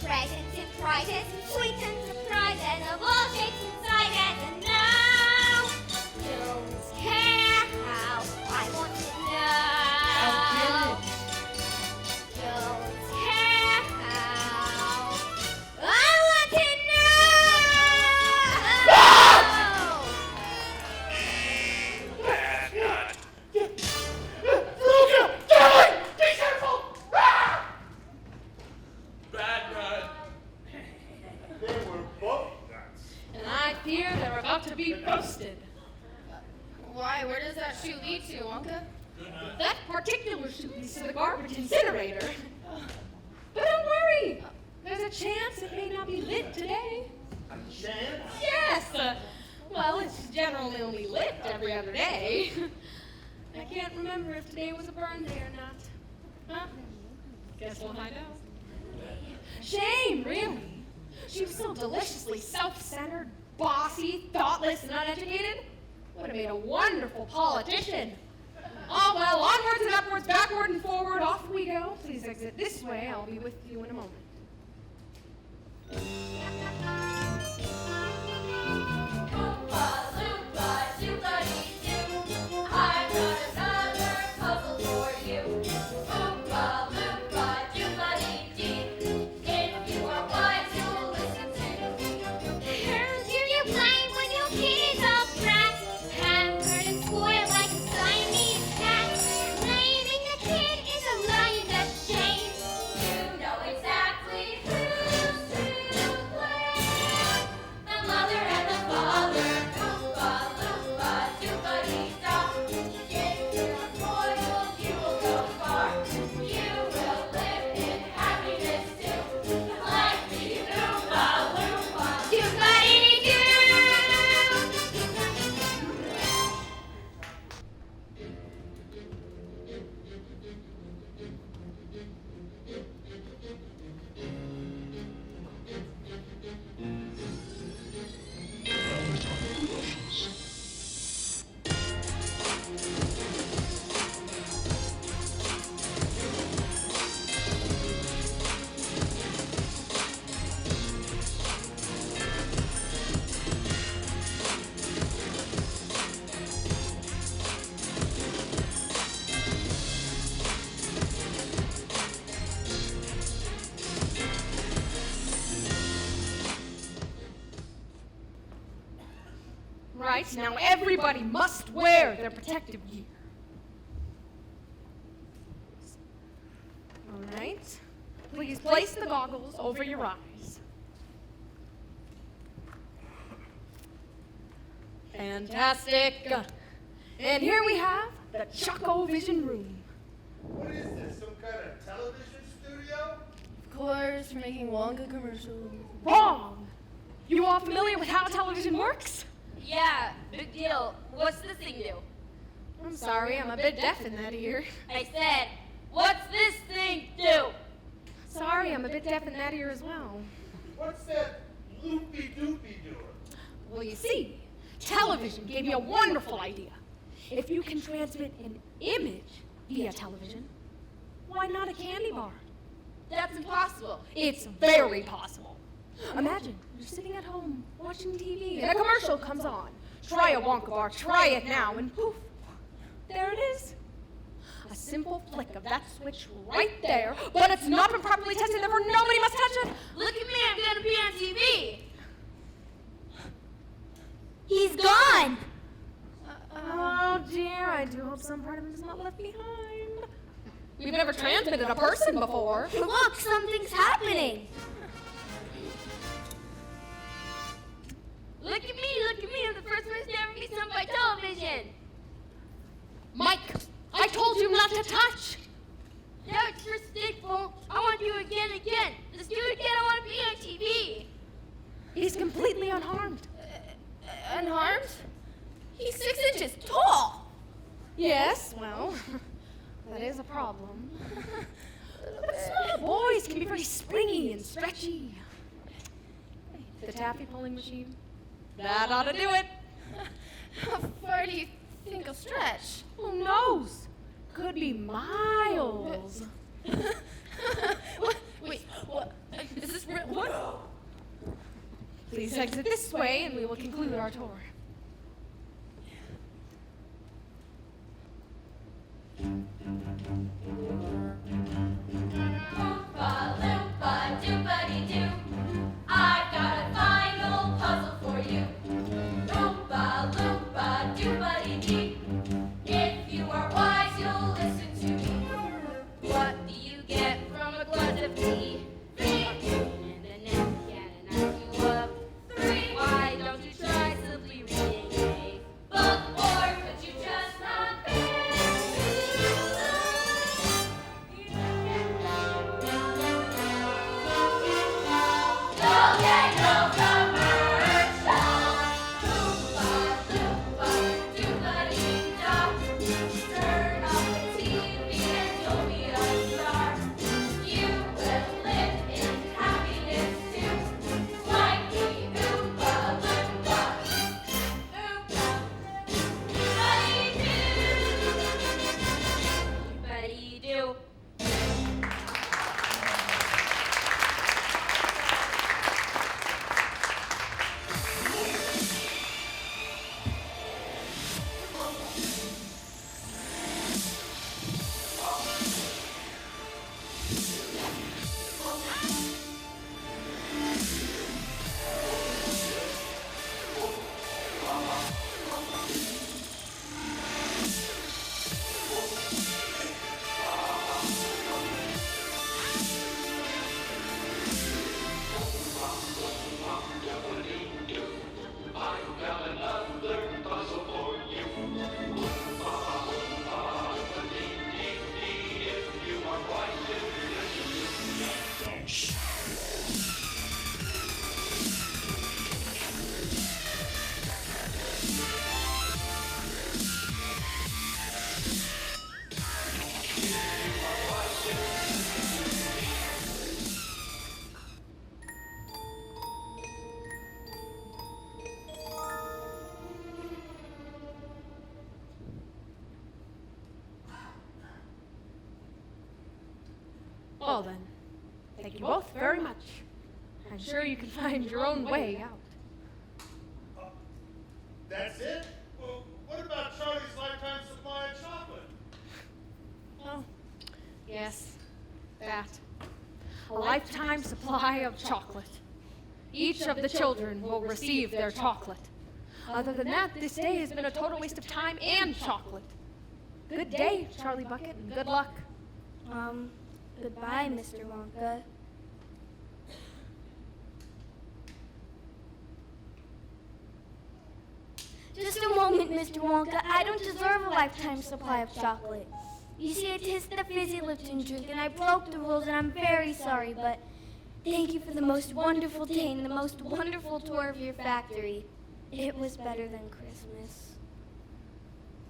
Speaker 8: Presents and prizes and sweets and surprises of all shapes and sizes. And now, don't care how I want to know. Don't care how I want to
Speaker 5: Bad nut.
Speaker 3: They were both nuts.
Speaker 1: And I fear they're about to be roasted.
Speaker 13: Why? Where does that chute lead to, Wonka?
Speaker 1: That particular chute leads to the garbage incinerator. But don't worry. There's a chance it may not be lit today.
Speaker 3: A chance?
Speaker 1: Yes. Well, it's generally only lit every other day. I can't remember if today was a burn day or not. Huh? Guess we'll find out. Shame, really. She was so deliciously self-centered, bossy, thoughtless, and uneducated. Would have made a wonderful politician. Oh, well, onwards and upwards, backward and forward, off we go. Please exit this way. I'll be with you in a moment.
Speaker 11: I've got another puzzle for you. Oompa loompa doompa-dee-dee. If you are wise, you'll listen to me.
Speaker 8: How do you play when your kid is a brat? Pampered and spoiled like a Siamese cat. Blaming the kid is a lying the shame.
Speaker 11: You know exactly who's to blame. The mother and the father. Oompa loompa doompa-dee-da. If you're spoiled, you will go far. You will live in happiness too. Like the Oompa loompa
Speaker 8: Doompa-dee-doo.
Speaker 1: Right, now everybody must wear their protective gear. All right. Please place the goggles over your eyes. Fantastic. And here we have the Choco Vision Room.
Speaker 3: What is this, some kind of television studio?
Speaker 17: Of course, we're making Wonka commercials.
Speaker 1: Wrong! You all familiar with how television works?
Speaker 14: Yeah, big deal. What's this thing do?
Speaker 1: I'm sorry, I'm a bit deaf in that ear.
Speaker 14: I said, what's this thing do?
Speaker 1: Sorry, I'm a bit deaf in that ear as well.
Speaker 3: What's that loopy-doopy doing?
Speaker 1: Well, you see, television gave me a wonderful idea. If you can transmit an image via television, why not a candy bar?
Speaker 14: That's impossible.
Speaker 1: It's very possible. Imagine you're sitting at home watching TV and a commercial comes on. Try a Wonka bar, try it now, and poof, there it is. A simple flick of that switch right there, but it's not been properly tested, therefore nobody must touch it.
Speaker 14: Look at me, I'm gonna be on TV.
Speaker 2: He's gone.
Speaker 1: Oh dear, I do hope some part of him is not left behind. We've never transmitted a person before.
Speaker 2: Look, something's happening.
Speaker 14: Look at me, I'm the first person to ever be sung by television.
Speaker 1: Mike, I told you not to touch.
Speaker 14: No, it's for stickful. I want to do it again. Let's do it again, I want to be on TV.
Speaker 1: He's completely unharmed.
Speaker 6: Unharmed? He's 6 inches tall.
Speaker 1: Yes, well, that is a problem. But small boys can be very springy and stretchy. The taffy pulling machine, that ought to do it.
Speaker 6: How far do you think he'll stretch?
Speaker 1: Who knows? Could be miles.
Speaker 6: Wait, what? Is this real? What?
Speaker 1: Please exit this way and we will conclude our tour.
Speaker 10: Loompa-loompa-doopity-doo. I've got a final puzzle for you. Loompa-loompa-doopity-dee. If you are wise, you'll listen to me. What do you get from a glass of tea? Three. And the next can I you up? Three. Why don't you try simply reading a book, or could you just not
Speaker 1: Well then, thank you both very much. I'm sure you can find your own way out.
Speaker 3: That's it? Well, what about Charlie's lifetime supply of chocolate?
Speaker 1: Oh, yes, that. A lifetime supply of chocolate. Each of the children will receive their chocolate. Other than that, this day has been a total waste of time and chocolate. Good day, Charlie Bucket, and good luck.
Speaker 2: Goodbye, Mr. Wonka. Just a moment, Mr. Wonka. I don't deserve a lifetime supply of chocolate. You see, I tasted the fizzy Lipton drink, and I broke the rules, and I'm very sorry, but thank you for the most wonderful day and the most wonderful tour of your factory. It was better than Christmas.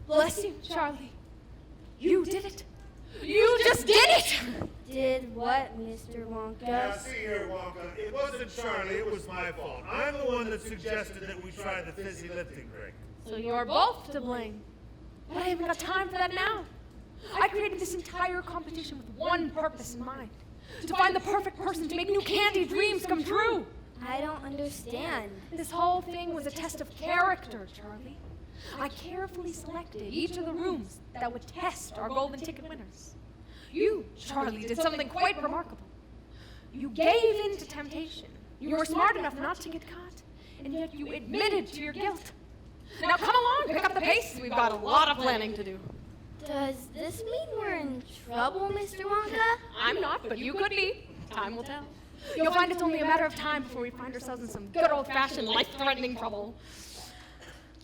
Speaker 1: Bless you, Charlie. You did it. You just did it!
Speaker 2: Did what, Mr. Wonka?
Speaker 3: Now, see here, Wonka. It wasn't Charlie. It was my fault. I'm the one that suggested that we try the fizzy lifting drink.
Speaker 1: So you're both to blame. But I haven't got time for that now. I created this entire competition with one purpose in mind. To find the perfect person to make new candy dreams come true.
Speaker 19: I don't understand.
Speaker 1: This whole thing was a test of character, Charlie. I carefully selected each of the rooms that would test our golden ticket winners. You, Charlie, did something quite remarkable. You gave in to temptation. You were smart enough not to get caught, and yet you admitted to your guilt. Now come along, pick up the pace. We've got a lot of planning to do.
Speaker 19: Does this mean we're in trouble, Mr. Wonka?
Speaker 1: I'm not, but you could be. Time will tell. You'll find it's only a matter of time before we find ourselves in some good old-fashioned, life-threatening trouble.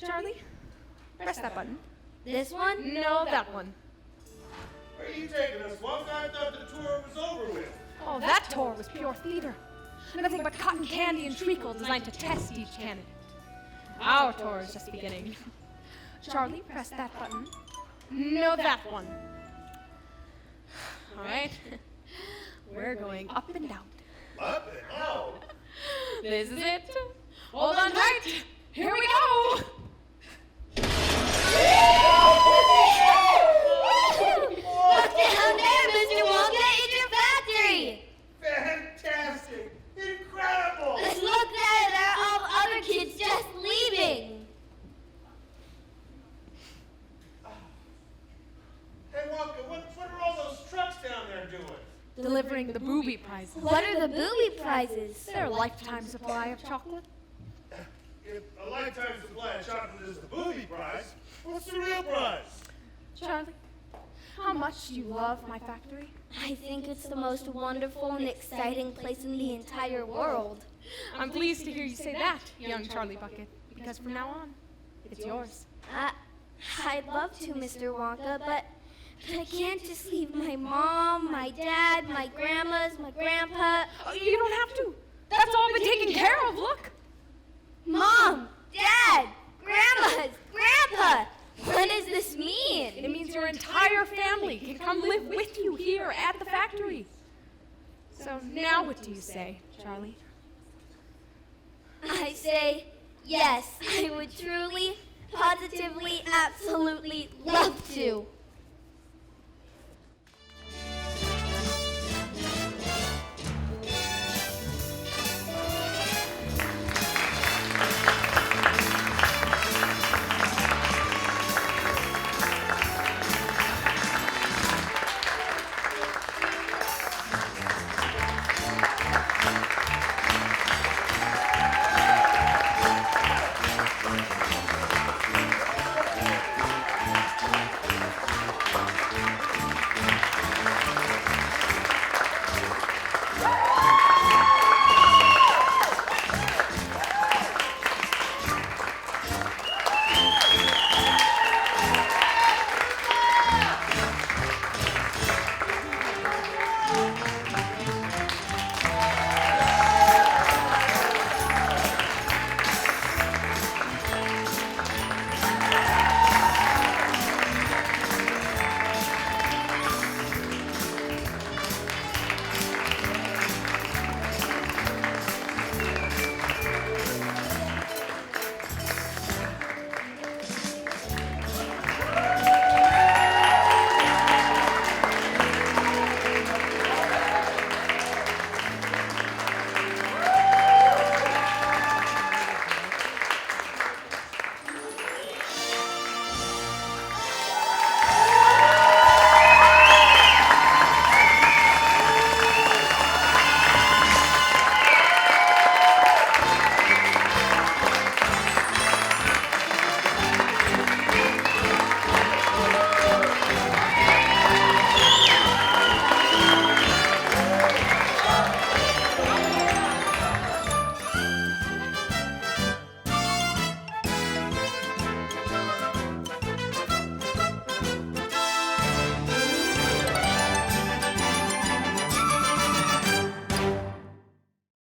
Speaker 1: Charlie, press that button.
Speaker 19: This one?
Speaker 1: No, that one.
Speaker 3: Where are you taking us, Wonka? I thought the tour was over with.
Speaker 1: Oh, that tour was pure theater. Nothing but cotton candy and treacle designed to test each candidate. Our tour is just beginning. Charlie, press that button. No, that one. All right. We're going up and down.
Speaker 3: Up and out?
Speaker 1: This is it. Hold on tight. Here we go.
Speaker 19: Look down there, Mr. Wonka. It's your factory.
Speaker 3: Fantastic! Incredible!
Speaker 19: Look there are all the other kids just leaving.
Speaker 3: Hey, Wonka, what are all those trucks down there doing?
Speaker 1: Delivering the booby prizes.
Speaker 19: What are the booby prizes?
Speaker 1: They're a lifetime supply of chocolate.
Speaker 3: If a lifetime supply of chocolate is the booby prize, what's the real prize?
Speaker 1: Charlie, how much do you love my factory?
Speaker 19: I think it's the most wonderful and exciting place in the entire world.
Speaker 1: I'm pleased to hear you say that, young Charlie Bucket, because from now on, it's yours.
Speaker 19: I'd love to, Mr. Wonka, but I can't just leave my mom, my dad, my grandmas, my grandpa.
Speaker 1: Oh, you don't have to. That's all been taken care of, look.
Speaker 19: Mom, Dad, grandmas, grandpa. What does this mean?
Speaker 1: It means your entire family can come live with you here at the factory. So now what do you say, Charlie?
Speaker 19: I say, yes, I would truly, positively, absolutely love to.